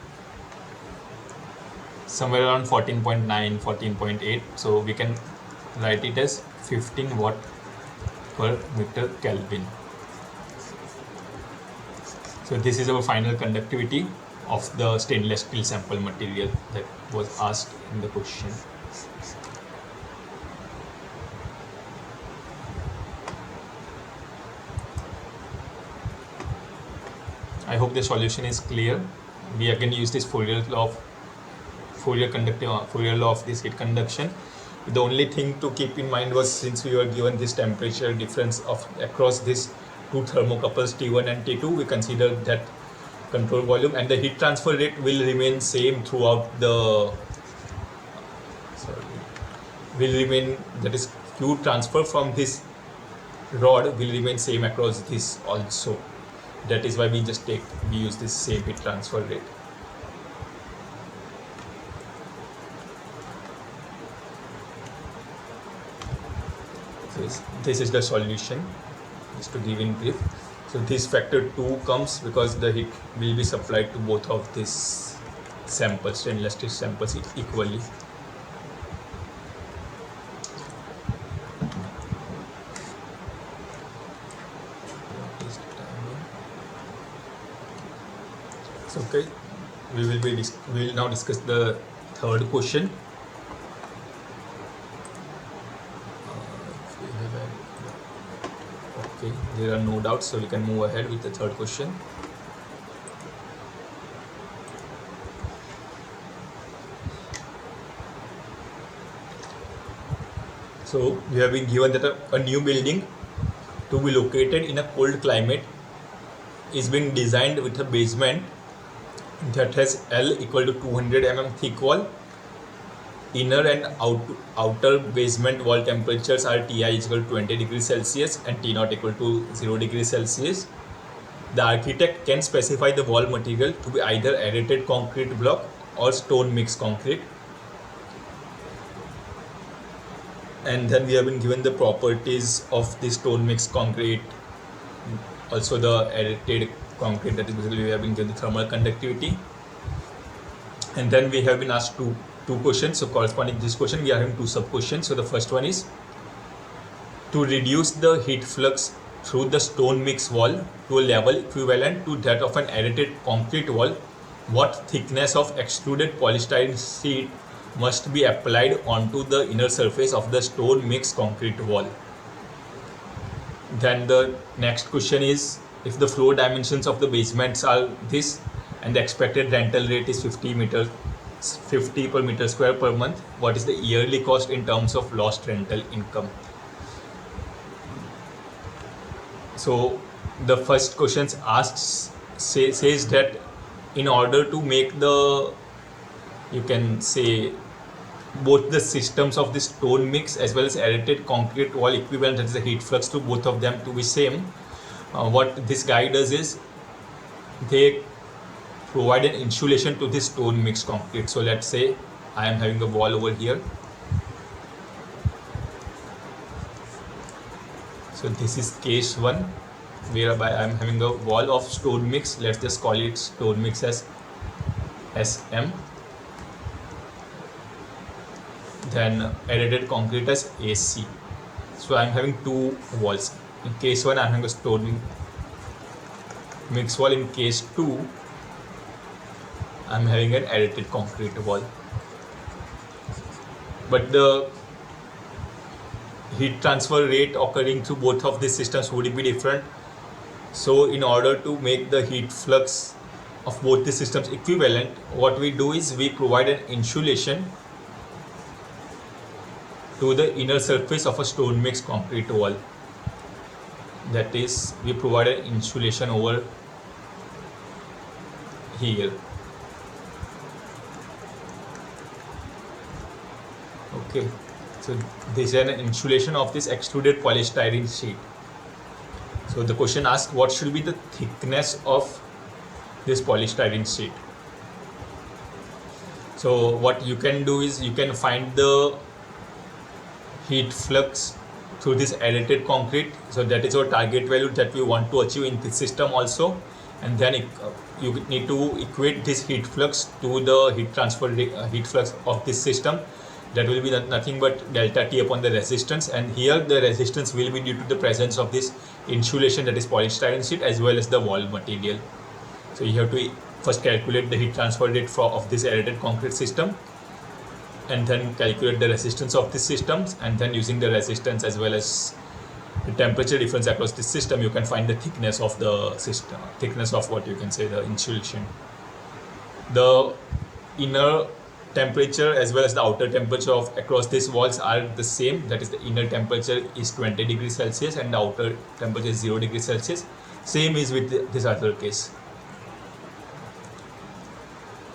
somewhere around 14.9, 14.8. So we can write it as 15 watt per meter Kelvin. So this is our final conductivity of the stainless steel sample material that was asked in the question. I hope the solution is clear. We again use this Fourier law of this heat conduction. The only thing to keep in mind was, since we were given this temperature difference of across these two thermocouples T1 and T2, we consider that control volume, and the heat transfer rate will remain same throughout the that is Q transfer from this rod will remain same across this also. That is why we use this same heat transfer rate. This is the solution, just to give in brief. So this factor 2 comes because the heat will be supplied to both of these samples, stainless steel samples, equally. So okay, we will now discuss the third question. Okay, there are no doubts, so we can move ahead with the third question. So we have been given that a new building to be located in a cold climate is being designed with a basement that has L equal to 200 mm thick wall. Inner and outer basement wall temperatures are Ti is equal to 20 degrees Celsius and T0 equal to 0 degrees Celsius. The architect can specify the wall material to be either aerated concrete block or stone mix concrete. And then we have been given the properties of the stone mix concrete, also the aerated concrete, that is basically we have been given the thermal conductivity. And then we have been asked two questions. So corresponding to this question, we are having two sub questions. So the first one is, to reduce the heat flux through the stone mix wall to a level equivalent to that of an aerated concrete wall, what thickness of extruded polystyrene sheet must be applied onto the inner surface of the stone mix concrete wall? Then the next question is, if the floor dimensions of the basements are this and the expected rental rate is 50 per meter square per month, what is the yearly cost in terms of lost rental income? So the first question says that in order to make the, you can say, both the systems of the stone mix as well as aerated concrete wall equivalent, that is the heat flux to both of them to be same, what this guy does is they provide an insulation to this stone mix concrete. So let's say I am having a wall over here. So this is case 1, whereby I am having a wall of stone mix. Let's just call it stone mix as SM. Then aerated concrete as AC. So I am having two walls. In case 1, I am having a stone mix wall. In case 2, I am having an aerated concrete wall. But the heat transfer rate occurring through both of these systems would be different. So in order to make the heat flux of both the systems equivalent, what we do is we provide an insulation to the inner surface of a stone mix concrete wall. That is, we provide an insulation over here. Okay, so this is an insulation of this extruded polystyrene sheet. So the question asks, what should be the thickness of this polystyrene sheet? So what you can do is you can find the heat flux through this aerated concrete. So that is our target value that we want to achieve in this system also. And then you need to equate this heat flux to the heat transfer heat flux of this system. that will be nothing but delta T upon the resistance, and here the resistance will be due to the presence of this insulation, that is polystyrene sheet, as well as the wall material. So you have to first calculate the heat transfer rate of this aerated concrete system, and then calculate the resistance of this systems, and then using the resistance as well as the temperature difference across this system, you can find the thickness of the system, thickness of what you can say the insulation. The inner temperature as well as the outer temperature of across these walls are the same. That is, the inner temperature is 20 degrees Celsius and the outer temperature is 0 degrees Celsius. Same is with this other case.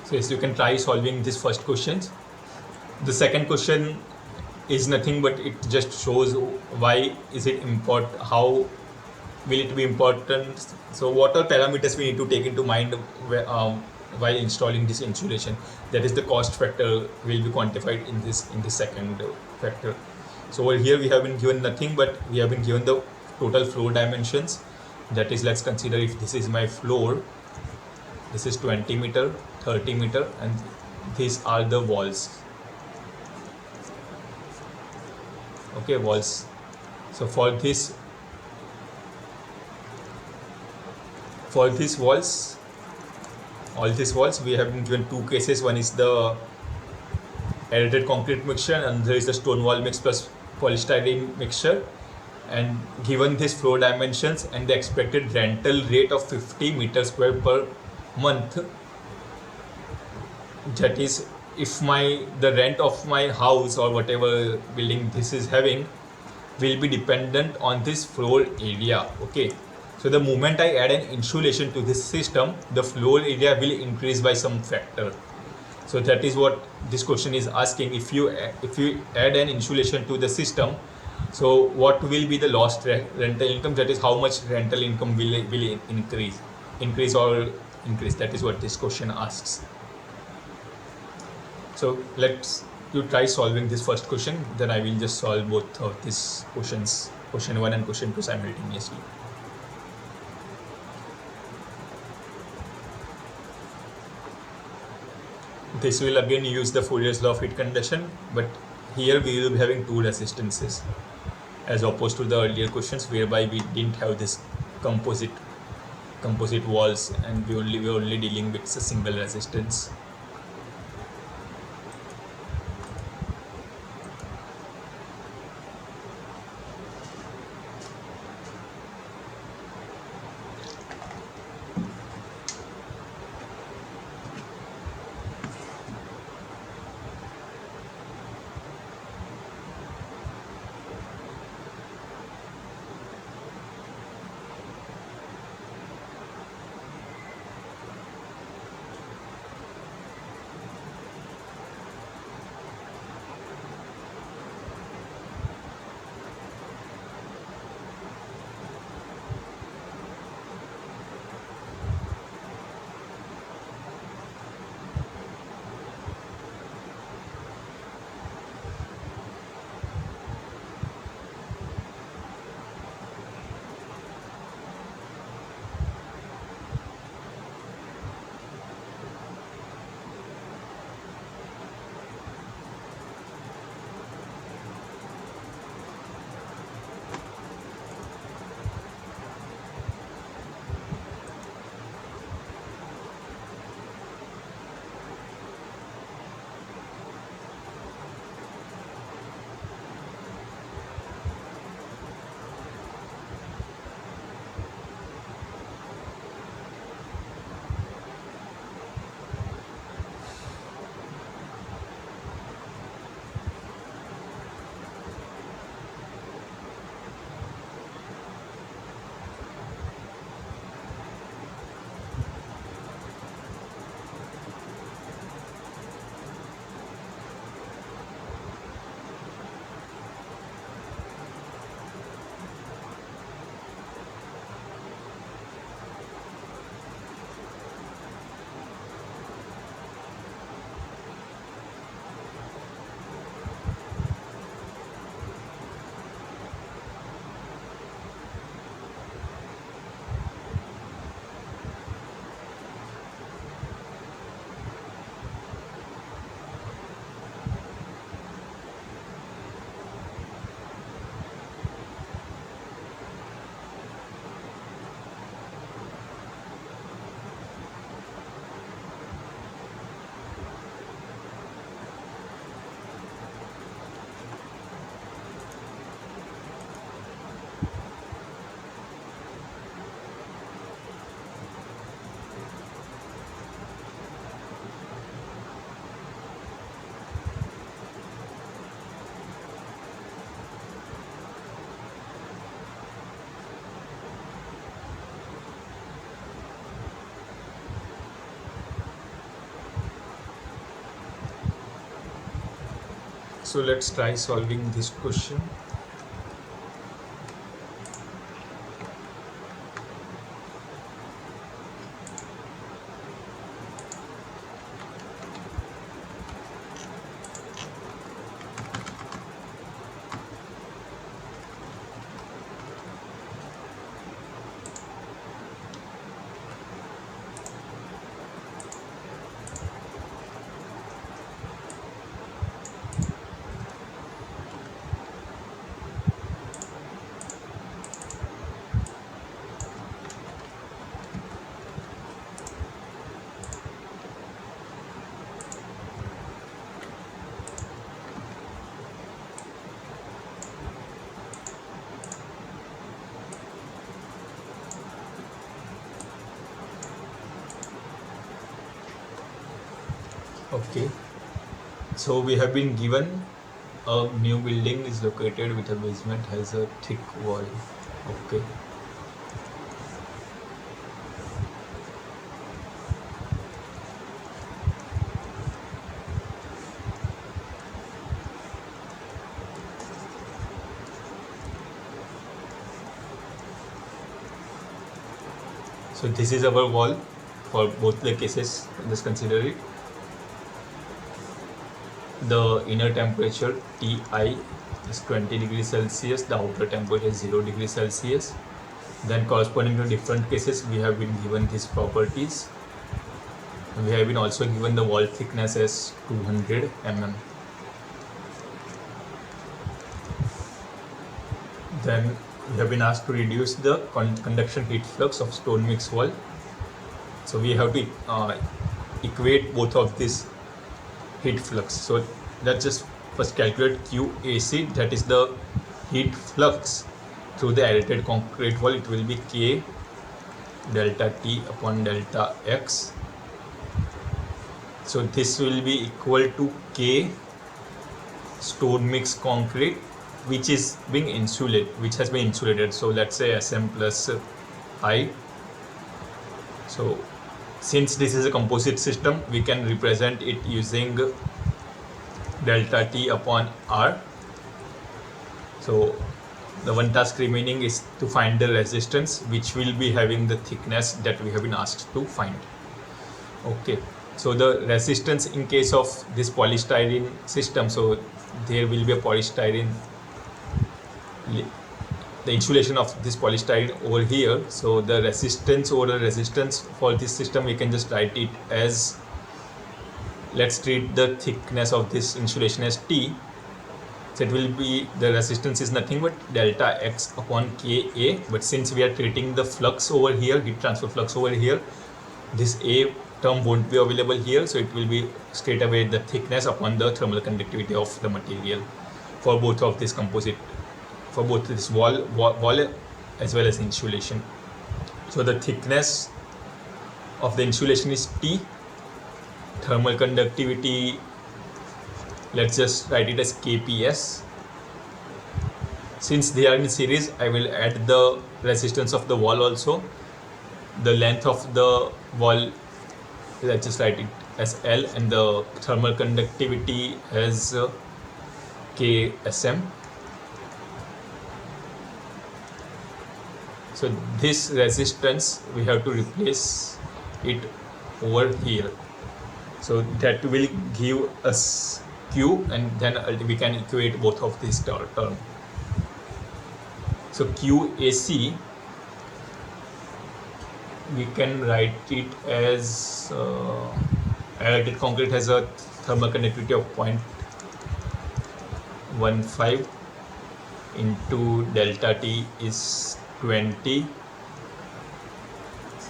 So yes, you can try solving this first questions. The second question is nothing but it just shows why is it important, how will it be important. So what are parameters we need to take into mind while installing this insulation. That is, the cost factor will be quantified in this second factor. So over here we have been given nothing but we have been given the total floor dimensions. That is, let's consider if this is my floor, this is 20 meter, 30 meter, and these are the walls. Okay, walls. So for these walls, all these walls, we have been given two cases. One is the aerated concrete mixture and there is the stone wall mix plus polystyrene mixture, and given these floor dimensions and the expected rental rate of 50 meters square per month, that is, if the rent of my house or whatever building this is having will be dependent on this floor area. Okay, so the moment I add an insulation to this system, the floor area will increase by some factor. So that is what this question is asking. If you add an insulation to the system, so what will be the lost rental income? That is, how much rental income will increase or increase. That is what this question asks. So let's you try solving this first question, then I will just solve both of these questions, question 1 and question 2 simultaneously. This will again use the Fourier's law of heat conduction, but here we will be having two resistances as opposed to the earlier questions whereby we didn't have this composite walls and we were only dealing with a single resistance. So let's try solving this question. Okay, so we have been given a new building is located with a basement, has a thick wall. Okay, so this is our wall for both the cases. Just consider it. The inner temperature Ti is 20 degrees Celsius, the outer temperature is 0 degrees Celsius. Then corresponding to different cases, we have been given these properties. We have been also given the wall thickness as 200 mm. Then we have been asked to reduce the conduction heat flux of stone mix wall. So we have to equate both of these heat flux. So let's just first calculate QAC, that is the heat flux through the aerated concrete wall. It will be K delta T upon delta X. So this will be equal to K stone mix concrete which is being insulated, which has been insulated. So let's say SM plus I. So since this is a composite system, we can represent it using delta T upon R. So the one task remaining is to find the resistance which will be having the thickness that we have been asked to find. Okay, so the resistance in case of this polystyrene system, so there will be a polystyrene, the insulation of this polystyrene over here. So the resistance over the resistance for this system, we can just write it as, let's treat the thickness of this insulation as T. So it will be, the resistance is nothing but delta X upon Ka, but since we are treating the flux over here, heat transfer flux over here, this A term won't be available here, so it will be straight away the thickness upon the thermal conductivity of the material for both of this composite, for both this wall as well as insulation. So the thickness of the insulation is T. Thermal conductivity, let's just write it as KPS. Since they are in series, I will add the resistance of the wall also. The length of the wall, let's just write it as L, and the thermal conductivity as KSM. So this resistance, we have to replace it over here. So that will give us Q, and then we can equate both of these term. So QAC, we can write it as aerated concrete has a thermal conductivity of 0.15 into delta T is 20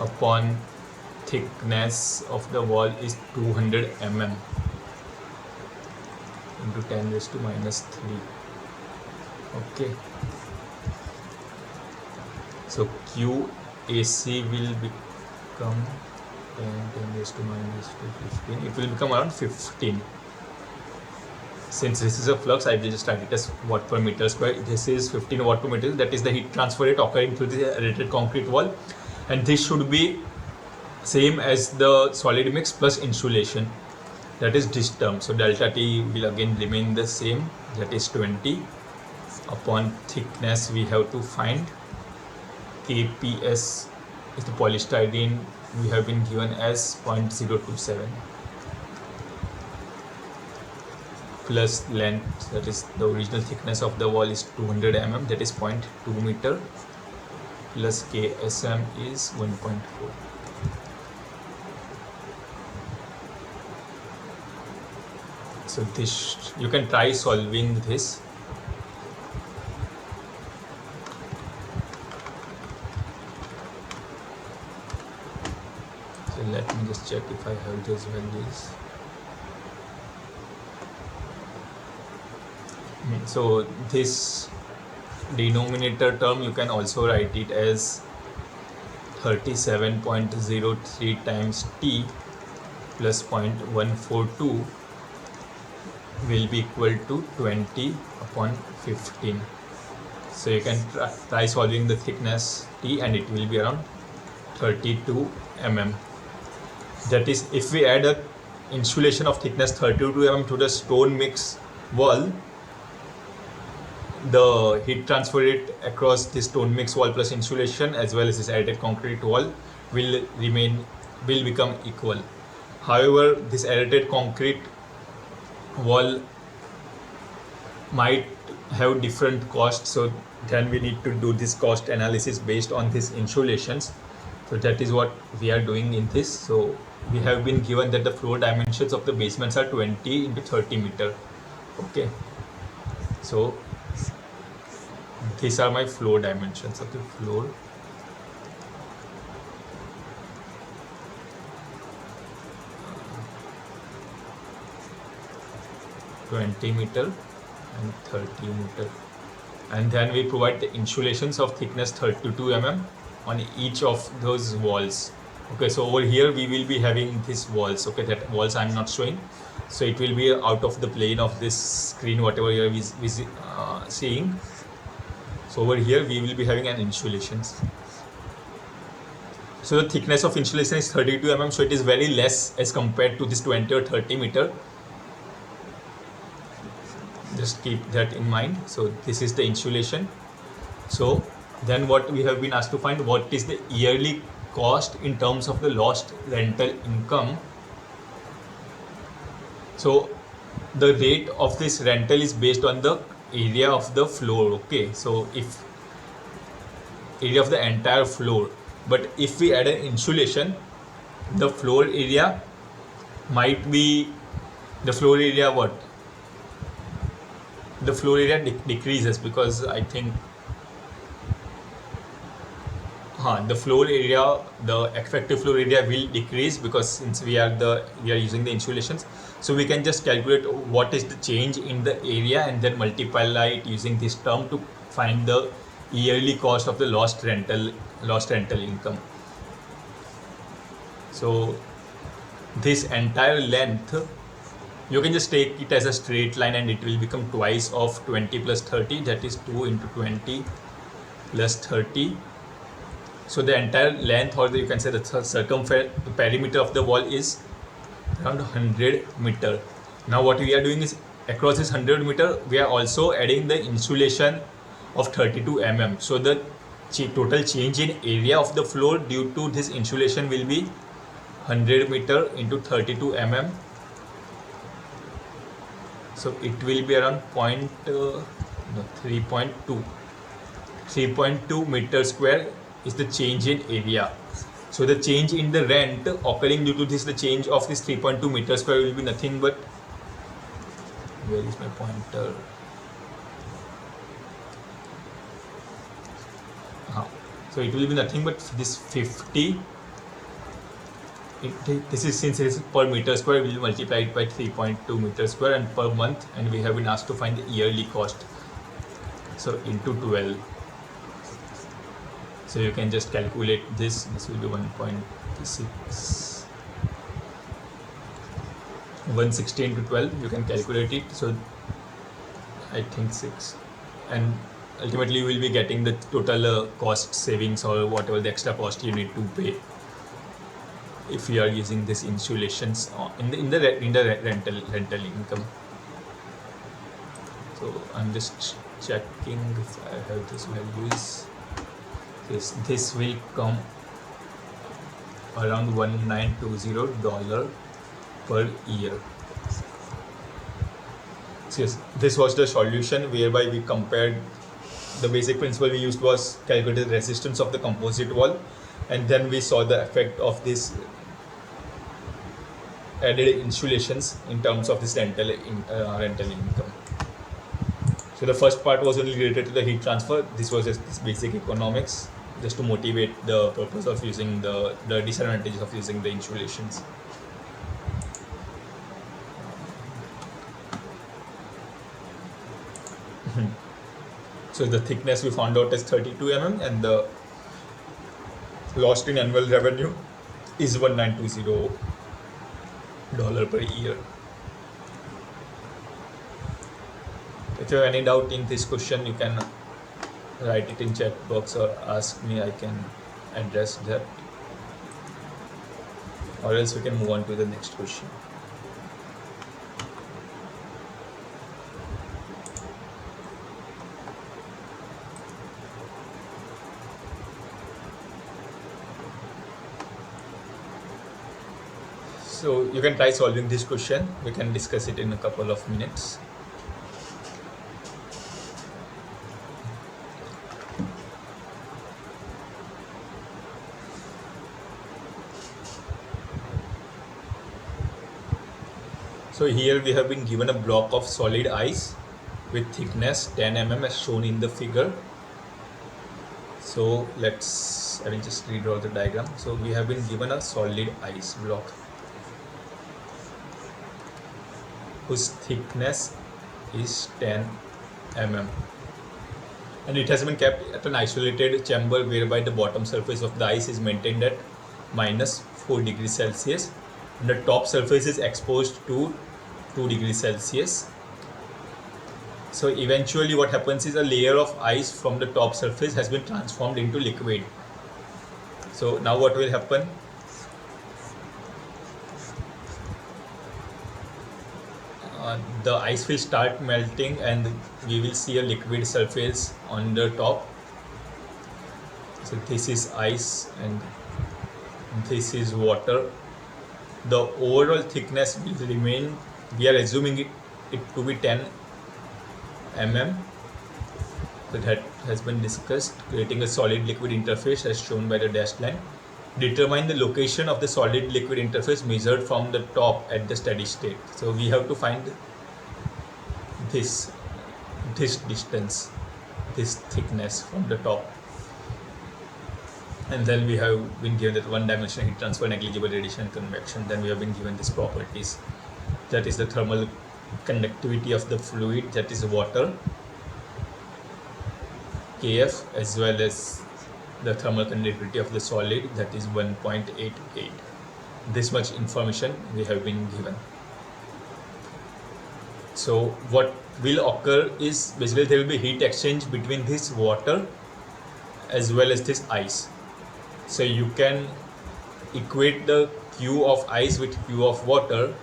upon thickness of the wall is 200 mm into 10 raised to minus 3. Okay, so QAC will become 10 raised to minus 15. It will become around 15. Since this is a flux, I will just write it as watt per meter square. This is 15 watt per meter. That is the heat transfer rate occurring through the aerated concrete wall, and this should be same as the solid mix plus insulation. that is this term. So delta T will again remain the same, that is 20 upon thickness. We have to find KPS is the polystyrene we have been given as 0.027 plus length, that is the original thickness of the wall is 200 mm, that is 0.2 meter, plus KSM is 1.4. So this, you can try solving this. So let me just check if I have those values. So this denominator term, you can also write it as 37.03 times T plus 0.142 will be equal to 20 upon 15. So you can try solving the thickness T and it will be around 32 mm. That is, if we add a insulation of thickness 32 mm to the stone mix wall, the heat transfer rate across this stone mix wall plus insulation as well as this added concrete wall will become equal. However, this added concrete wall might have different costs, so then we need to do this cost analysis based on these insulations. So that is what we are doing in this. So we have been given that the floor dimensions of the basements are 20 into 30 meter. Okay, so these are my floor dimensions of the floor. (20 meter and 30 meter), and then we provide the insulations of thickness 32 mm on each of those walls. Okay, so over here we will be having these walls. Okay, that walls I'm not showing, so it will be out of the plane of this screen, whatever you are seeing. So over here we will be having an insulations. So the thickness of insulation is 32 mm, so it is very less as compared to this 20 or 30 meter. Just keep that in mind. So this is the insulation. So then what we have been asked to find, what is the yearly cost in terms of the lost rental income. So the rate of this rental is based on the area of the floor. Okay, so if area of the entire floor, but if we add an insulation, the floor area might be the floor area what the floor area decreases, because I think the floor area, the effective floor area will decrease, because since we are using the insulations. So we can just calculate what is the change in the area and then multiply it using this term to find the yearly cost of the lost rental income. So this entire length, you can just take it as a straight line and it will become twice of 20 plus 30, that is 2 into 20 plus 30. So the entire length, or you can say the circumference, the perimeter of the wall is around 100 meter. Now what we are doing is, across this 100 meter, we are also adding the insulation of 32 mm. So the total change in area of the floor due to this insulation will be 100 meter into 32 mm. So it will be around 3.2 meter square is the change in area. So the change in the rent occurring due to this, the change of this 3.2 meter square will be nothing but, where is my pointer? So it will be nothing but this 50. This is, since it is per meter square, we will multiply it by 3.2 meter square and per month, and we have been asked to find the yearly cost. So into 12. So you can just calculate this. This will be 1.6. 160 into 12. You can calculate it. So I think 6. And ultimately you will be getting the total cost savings or whatever the extra cost you need to pay. if we are using this insulations in the rental income. So I'm just checking if I have this values. This will come around $1920 per year. So yes, this was the solution whereby we compared. The basic principle we used was calculated resistance of the composite wall, and then we saw the effect of this added insulations in terms of this rental income. So the first part was only related to the heat transfer. This was just this basic economics, just to motivate the purpose of using the disadvantages of using the insulations. So the thickness we found out is 32 mm, and the lost in annual revenue is $1920 per year. If you have any doubt in this question, you can write it in chat box or ask me. I can address that, or else we can move on to the next question. So you can try solving this question. We can discuss it in a couple of minutes. So here we have been given a block of solid ice with thickness 10 mm as shown in the figure. So I will just redraw the diagram. So we have been given a solid ice block whose thickness is 10 mm, and it has been kept at an isolated chamber whereby the bottom surface of the ice is maintained at -4 degrees Celsius and the top surface is exposed to 2 degrees Celsius. So eventually what happens is a layer of ice from the top surface has been transformed into liquid. So now what will happen? The ice will start melting and we will see a liquid surface on the top. So this is ice and this is water. The overall thickness will remain, we are assuming it to be 10 mm. So that has been discussed, creating a solid liquid interface as shown by the dashed line. Determine the location of the solid liquid interface measured from the top at the steady state. So we have to find this distance, this thickness from the top, and then we have been given that one-dimensional heat transfer, negligible radiation, convection. Then we have been given these properties, that is the thermal conductivity of the fluid, that is water, Kf, as well as the thermal conductivity of the solid, that is 1.88. This much information we have been given. So what will occur is basically there will be heat exchange between this water as well as this ice. So you can equate the Q of ice with Q of water,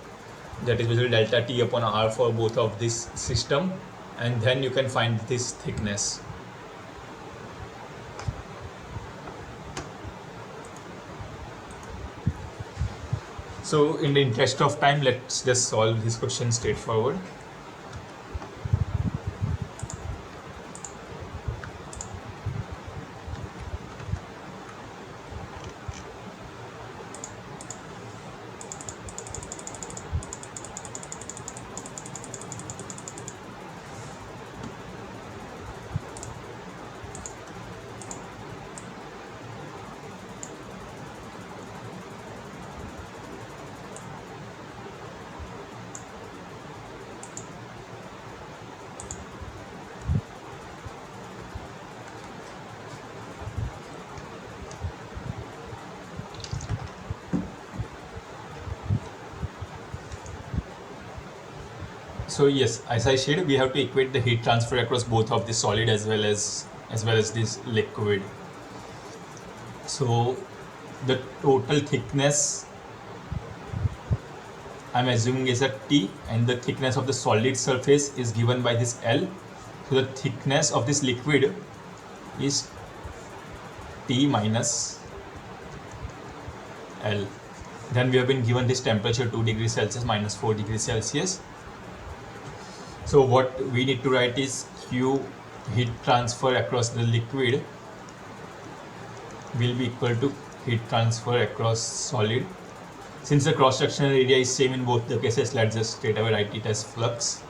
that is basically delta T upon R for both of this system, and then you can find this thickness. So in the interest of time, let's just solve this question straightforward. So yes, as I said, we have to equate the heat transfer across both of the solid as well as this liquid. So the total thickness I'm assuming is a T, and the thickness of the solid surface is given by this L. So the thickness of this liquid is T minus L. Then we have been given this temperature 2 degrees Celsius minus 4 degrees Celsius. So what we need to write is Q heat transfer across the liquid will be equal to heat transfer across solid. Since the cross-sectional area is same in both the cases, let's just straight away write it as flux.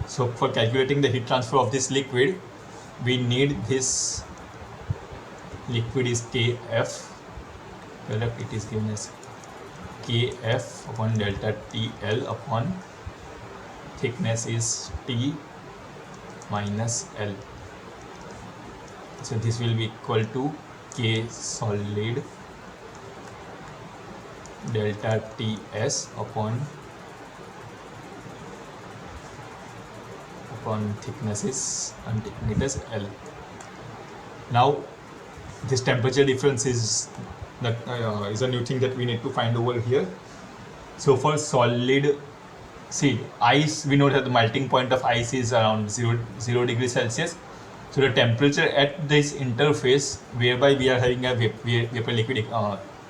So for calculating the heat transfer of this liquid, we need this liquid is Kf. Correct? It is given as Kf upon delta TL upon thickness is T minus L. So this will be equal to K solid delta Ts upon thickness is, I'm taking it as L. Now this temperature difference is that is a new thing that we need to find over here. So for solid, see, ice, we know that the melting point of ice is around 0 degrees Celsius. So the temperature at this interface whereby we are having a vapor liquid,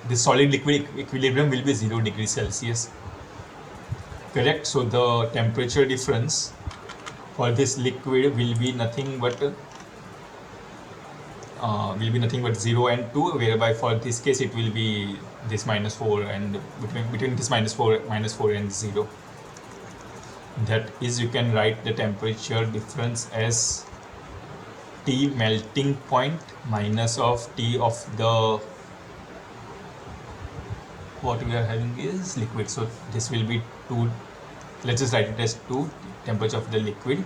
this solid liquid equilibrium will be 0 degrees Celsius. Correct? So the temperature difference for this liquid will be nothing but 0 and 2, whereby for this case it will be this minus 4, and between this minus 4 and 0. That is, you can write the temperature difference as T melting point minus of T of the, what we are having is liquid. So this will be 2, let's just write it as 2 temperature of the liquid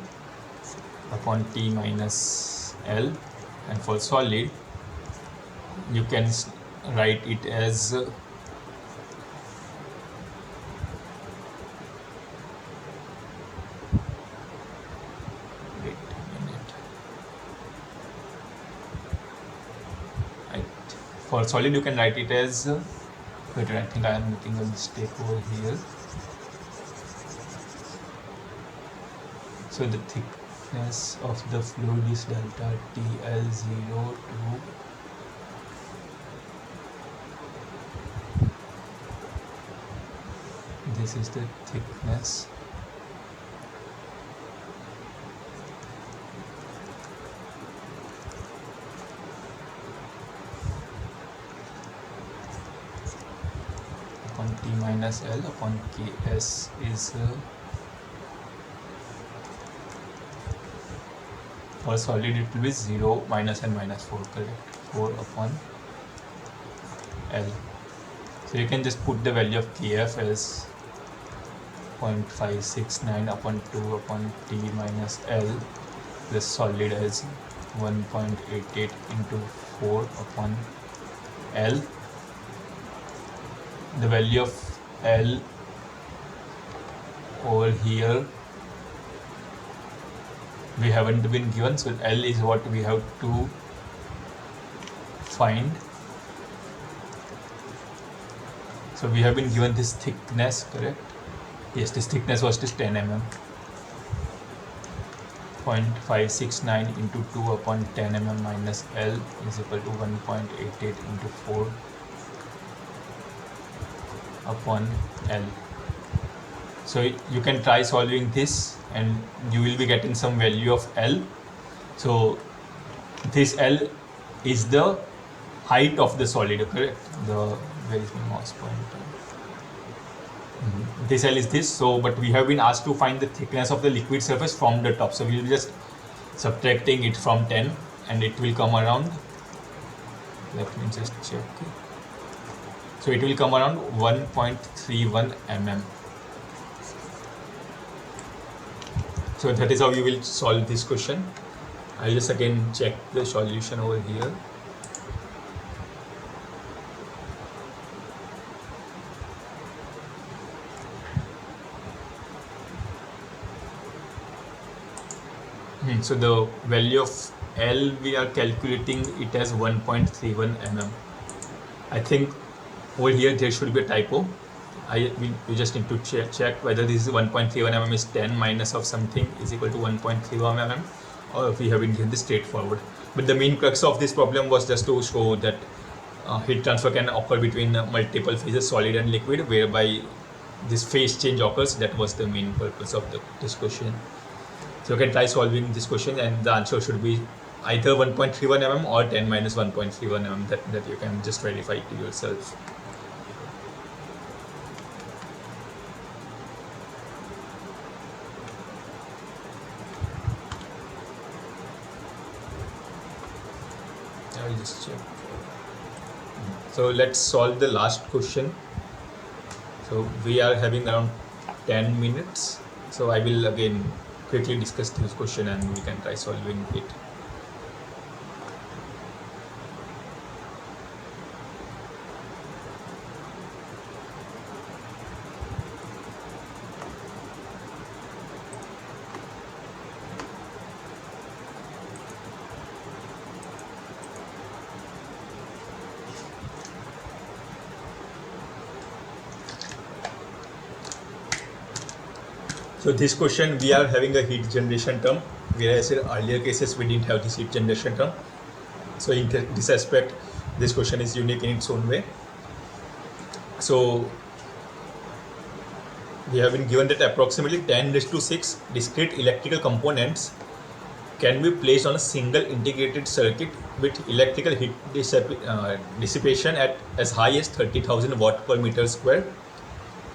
upon T minus L. And for solid, you can write it as for solid you can write it as wait, I think I am making a mistake over here. So the thickness of the fluid is delta TL0 to this is the thickness upon T minus L upon Ks is for solid it will be 0, minus and minus 4, correct? 4 upon L. So you can just put the value of Kf as 0.569 upon 2 upon T minus L plus solid as 1.88 into 4 upon L. The value of L over here we haven't been given, so L is what we have to find. So we have been given this thickness, correct? Yes, this thickness was just 10 mm. 0.569 into 2 upon 10 mm minus L is equal to 1.88 into 4 upon L. So you can try solving this and you will be getting some value of L. So this L is the height of the solid, correct? Where is my mouse pointer? This L is this. So but we have been asked to find the thickness of the liquid surface from the top. So we will be just subtracting it from 10 and it will come around, let me just check. So it will come around 1.31 mm. So that is how you will solve this question. I'll just again check the solution over here. So the value of L we are calculating it as 1.31 mm. I think over here there should be a typo. You just need to check whether this is 1.31 mm is 10 minus of something is equal to 1.31 mm, or if we have been given this straightforward. But the main crux of this problem was just to show that heat transfer can occur between multiple phases, solid and liquid, whereby this phase change occurs. That was the main purpose of this question. So you can try solving this question, and the answer should be either 1.31 mm or 10 minus 1.31 mm. That you can just verify to yourself. I'll just check. So let's solve the last question. So we are having around 10 minutes. So I will again quickly discuss this question and we can try solving it. So this question we are having a heat generation term, whereas in earlier cases we didn't have this heat generation term. So in this aspect, this question is unique in its own way. So we have been given that approximately 10⁶ discrete electrical components can be placed on a single integrated circuit with electrical heat dissipation at as high as 30,000 watt per meter square.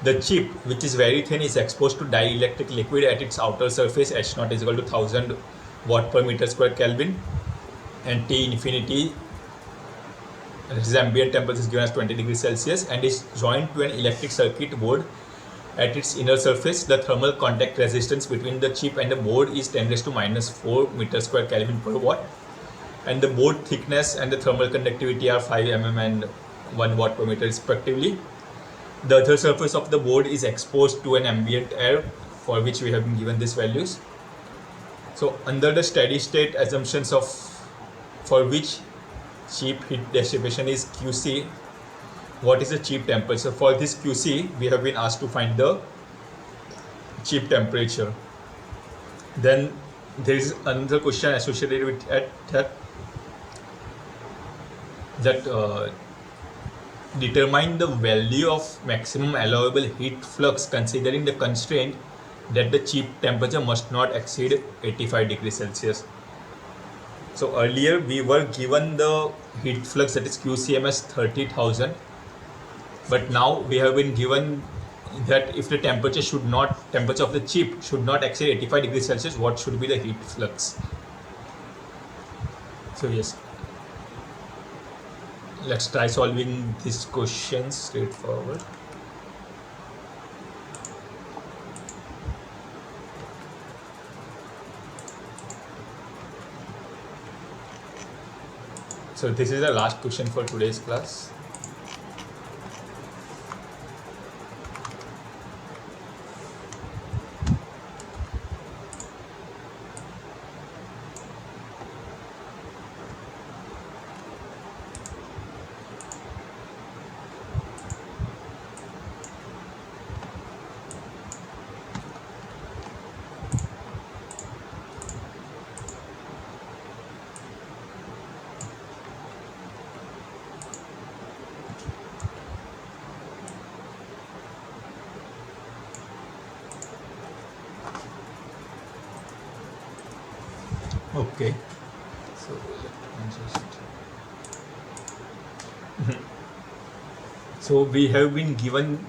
The chip, which is very thin, is exposed to dielectric liquid at its outer surface. H0 is equal to 1000 watt per meter square Kelvin, and T infinity, this ambient temperature, is given as 20 degrees Celsius, and is joined to an electric circuit board. At its inner surface, the thermal contact resistance between the chip and the board is 10⁻⁴ meter square Kelvin per watt, and the board thickness and the thermal conductivity are 5 mm and 1 watt per meter respectively. The other surface of the board is exposed to an ambient air, for which we have been given these values. So under the steady state assumptions for which chip heat dissipation is QC, what is the chip temperature? For this QC, we have been asked to find the chip temperature. Then there is another question associated with that determine the value of maximum allowable heat flux considering the constraint that the chip temperature must not exceed 85 degrees Celsius. So earlier we were given the heat flux, that is QCM, as 30,000, but now we have been given that if the temperature of the chip should not exceed 85 degrees Celsius, what should be the heat flux? So yes, let's try solving these questions straightforward. So this is the last question for today's class. Okay, so so we have been given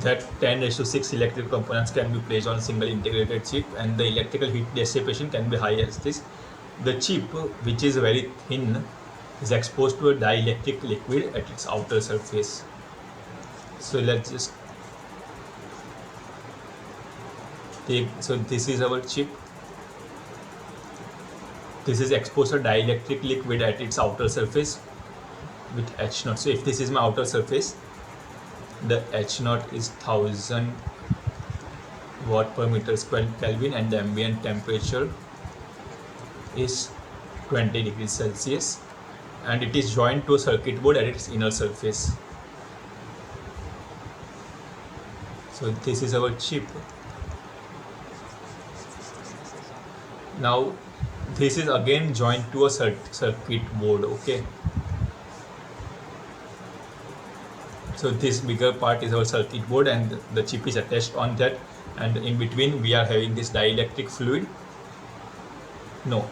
that 10⁶ electrical components can be placed on a single integrated chip, and the electrical heat dissipation can be high as this. The chip, which is very thin, is exposed to a dielectric liquid at its outer surface. So let's just so this is our chip. This is exposed to dielectric liquid at its outer surface with H0. So if this is my outer surface, the H0 is 1000 watt per meter square Kelvin, and the ambient temperature is 20 degrees Celsius. and it is joined to a circuit board at its inner surface. So this is our chip. Now this is again joined to a circuit board. Okay, so this bigger part is our circuit board and the chip is attached on that, and in between we are having this dielectric fluid. No,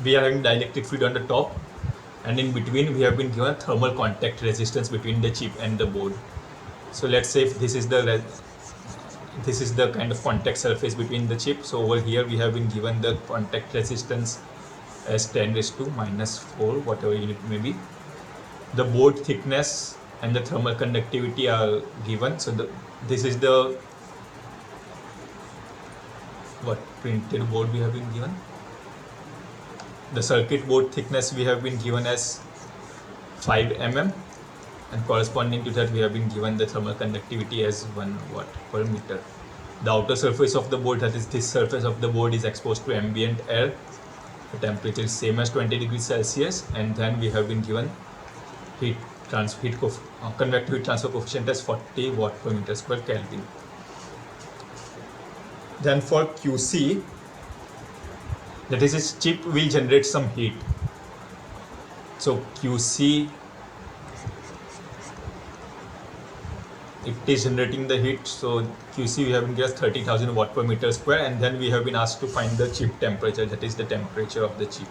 we are having dielectric fluid on the top, and in between we have been given thermal contact resistance between the chip and the board. So let's say if this is the kind of contact surface between the chip. So over here we have been given the contact resistance as 10⁻⁻⁴, whatever unit may be. The board thickness and the thermal conductivity are given. So this is the printed board we have been given. The circuit board thickness we have been given as 5 mm, and corresponding to that we have been given the thermal conductivity as 1 watt per meter. The outer surface of the board, that is this surface of the board, is exposed to ambient air. The temperature is same as 20 degrees Celsius, and then we have been given convective heat transfer coefficient as 40 watt per meter square Kelvin. Then for QC, that is, its chip will generate some heat. So QC, it is generating the heat. So QC we have been given 30,000 watt per meter square, and then we have been asked to find the chip temperature, that is the temperature of the chip.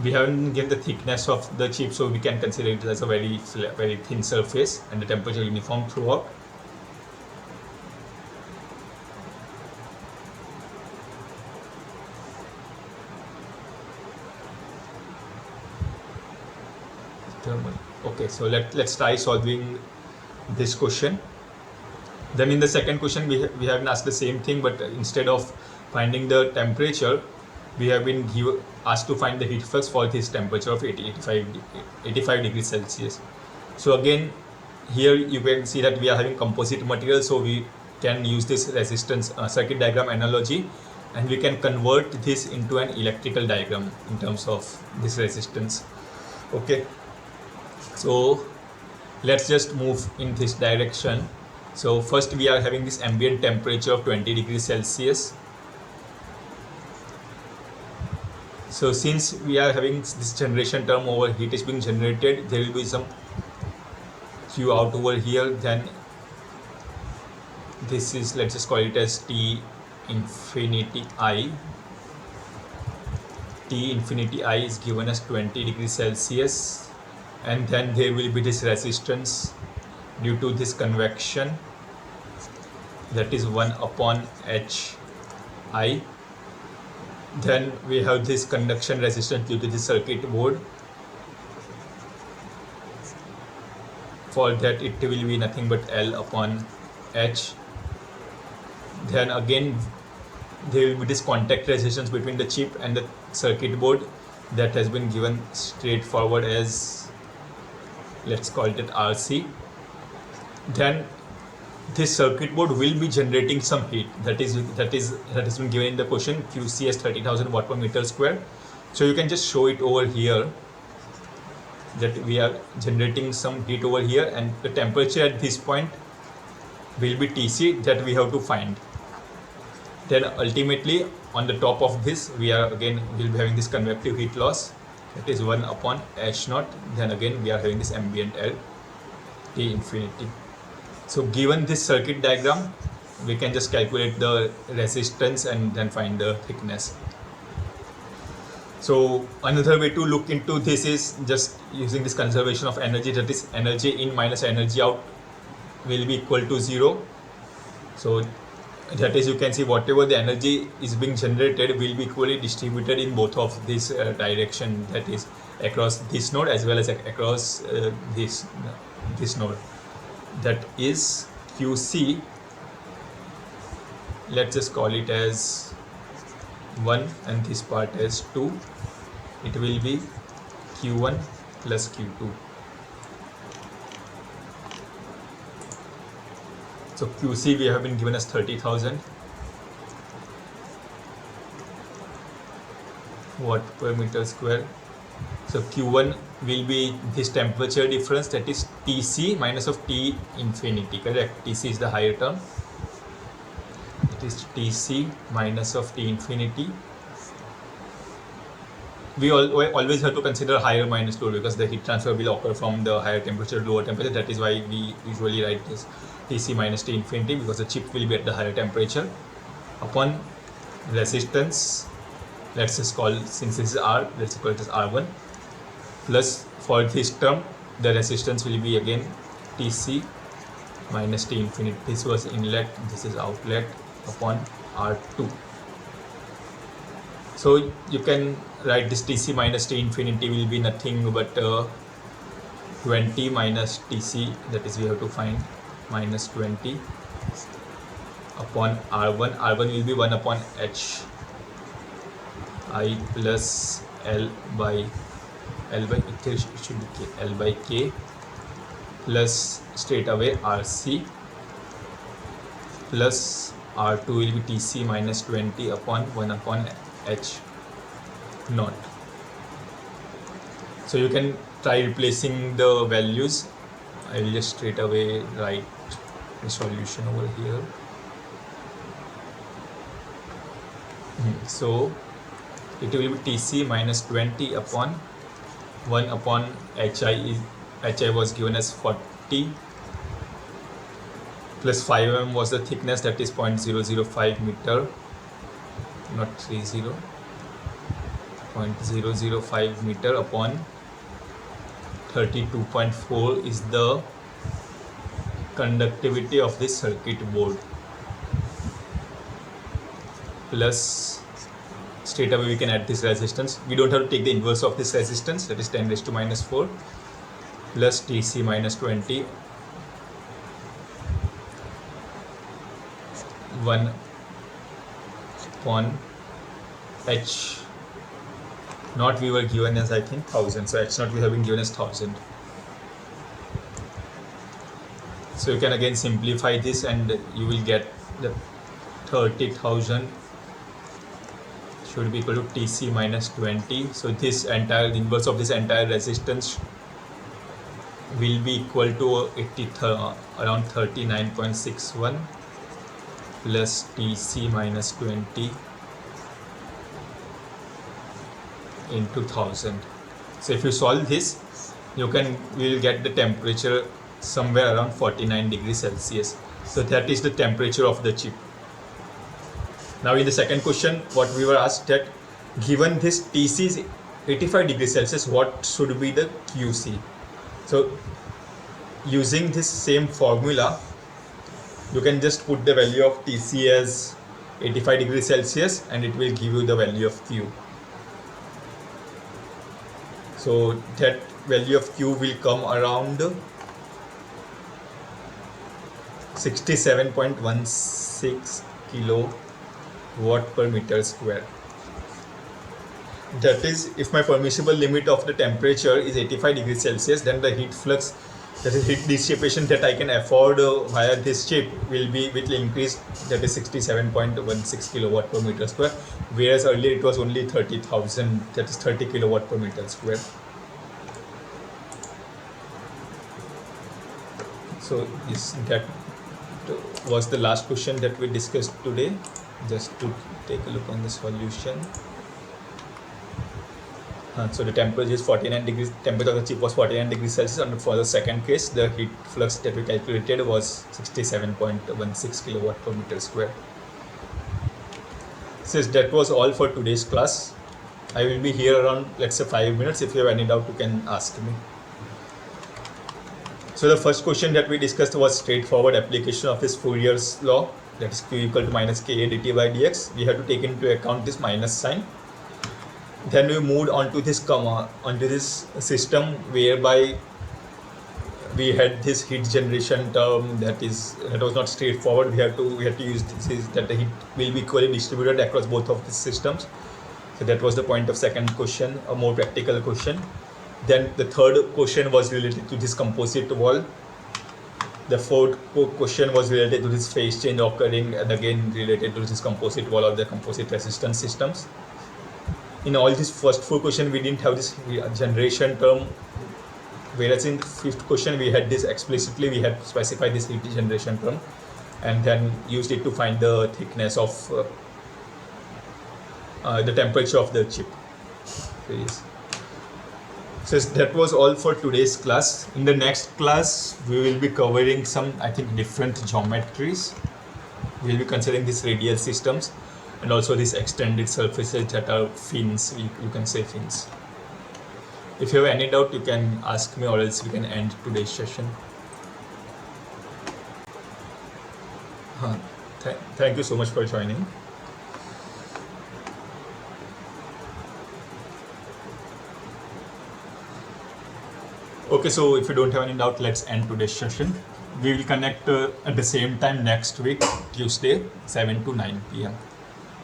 We haven't given the thickness of the chip, so we can consider it as a very thin surface, and the temperature uniform throughout. Okay, so let's try solving this question. Then in the second question we have been asked the same thing, but instead of finding the temperature, we have been asked to find the heat flux for this temperature of 85 degrees Celsius. So again, here you can see that we are having composite material, so we can use this resistance circuit diagram analogy, and we can convert this into an electrical diagram in terms of this resistance. Okay, so let's just move in this direction. So first we are having this ambient temperature of 20 degrees Celsius. So since we are having this generation term over, heat is being generated, there will be some Q out over here. Then this is, let's just call it as T infinity I. T infinity I is given as 20 degrees Celsius, and then there will be this resistance due to this convection, that is 1 upon Hi. Then we have this conduction resistance due to the circuit board. For that it will be nothing but L upon H. Then again there will be this contact resistance between the chip and the circuit board, that has been given straightforward as, let's call it RC. Then this circuit board will be generating some heat, that has been given in the question, QC as 30,000 watt per meter square. So you can just show it over here that we are generating some heat over here, and the temperature at this point will be Tc, that we have to find. Then ultimately on the top of this we will be having this convective heat loss, that is 1 upon H0. Then again we are having this ambient air, T infinity. So given this circuit diagram, we can just calculate the resistance and then find the thickness. So another way to look into this is just using this conservation of energy, that is energy in minus energy out will be equal to 0. So that is, you can see whatever the energy is being generated will be equally distributed in both of this direction, that is across this node as well as across this node. That is QC, let's just call it as 1 and this part as 2. It will be Q1 plus Q2. So QC we have been given as 30,000 watt per meter square, So Q1 will be this temperature difference, that is Tc minus of T infinity, correct? Tc is the higher term. It is Tc minus of T infinity. We always have to consider higher minus lower because the heat transfer will occur from the higher temperature to lower temperature. That is why we usually write this Tc minus T infinity, because the chip will be at the higher temperature, upon resistance, let's just call, since this is R, let's call it as R1, plus for this term the resistance will be again Tc minus T infinity. This was inlet, this is outlet, upon R2. So you can write this Tc minus T infinity will be nothing but 20 minus Tc, that is we have to find minus 20 upon R1. R1 will be 1 upon H I plus L by it should be K, L by K, plus straight away Rc, plus R2 will be Tc minus 20 upon 1 upon H naught. So you can try replacing the values. I will just straight away write the solution over here. So it will be Tc minus 20 upon 1 upon Hi. Hi was given as 40 plus 5 mm was the thickness, that is 0.005 meter, not 30, 0.005 meter upon 32.4 is the conductivity of this circuit board, plus straight away we can add this resistance. We don't have to take the inverse of this resistance, that is 10 raised to minus 4, plus Tc minus 20 1 upon H naught we were given as I think 1000, so H naught we have been given as 1000. So you can again simplify this and you will get the 30,000 should be equal to Tc minus 20. So this entire, the inverse of this entire resistance will be equal to around 39.61 plus Tc minus 20 into 1000. So if you solve this, you will get the temperature somewhere around 49 degrees Celsius. So that is the temperature of the chip. Now in the second question, what we were asked, that given this Tc is 85 degrees Celsius, what should be the Qc? So using this same formula, you can just put the value of Tc as 85 degrees Celsius and it will give you the value of Q. So that value of Q will come around 67.16 kilowatt per meter square. That is, if my permissible limit of the temperature is 85 degrees Celsius, then the heat flux, that is heat dissipation that I can afford via this chip will increase, that is 67.16 kilowatt per meter square, whereas earlier it was only 30,000, that is 30 kilowatt per meter square. So that was the last question that we discussed today. Just to take a look on the solution. So the temperature is 49 degrees, temperature of the chip was 49 degrees Celsius, and for the second case the heat flux that we calculated was 67.16 kilowatt per meter square. Since that was all for today's class, I will be here around, let's say, 5 minutes. If you have any doubt, you can ask me. So the first question that we discussed was straightforward application of this Fourier's law, that is Q equal to minus Ka dt by dx. We have to take into account this minus sign. Then we moved onto this system whereby we had this heat generation term that was not straightforward. We had to use this, that the heat will be equally distributed across both of these systems. So that was the point of second question, a more practical question. Then the third question was related to this composite wall. The fourth question was related to this phase change occurring, and again related to this composite wall or the composite resistance systems. in all these first 4 questions we didn't have this generation term, whereas in the 5th question we had this explicitly, we had specified this heat generation term and then used it to find the thickness of the temperature of the chip. So, yes. So that was all for today's class. In the next class we will be covering some, I think, different geometries. We will be considering these radial systems and also these extended surfaces that are fins, you can say fins. If you have any doubt, you can ask me, or else we can end today's session. Thank you so much for joining. Okay, so if you don't have any doubt, let's end today's session. We will connect at the same time next week, Tuesday, 7 to 9 p.m.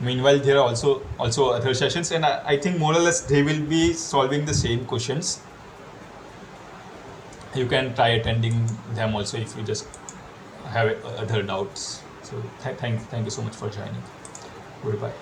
Meanwhile, there are also other sessions, and I think more or less they will be solving the same questions. You can try attending them also if you just have other doubts. So thank you so much for joining. Goodbye.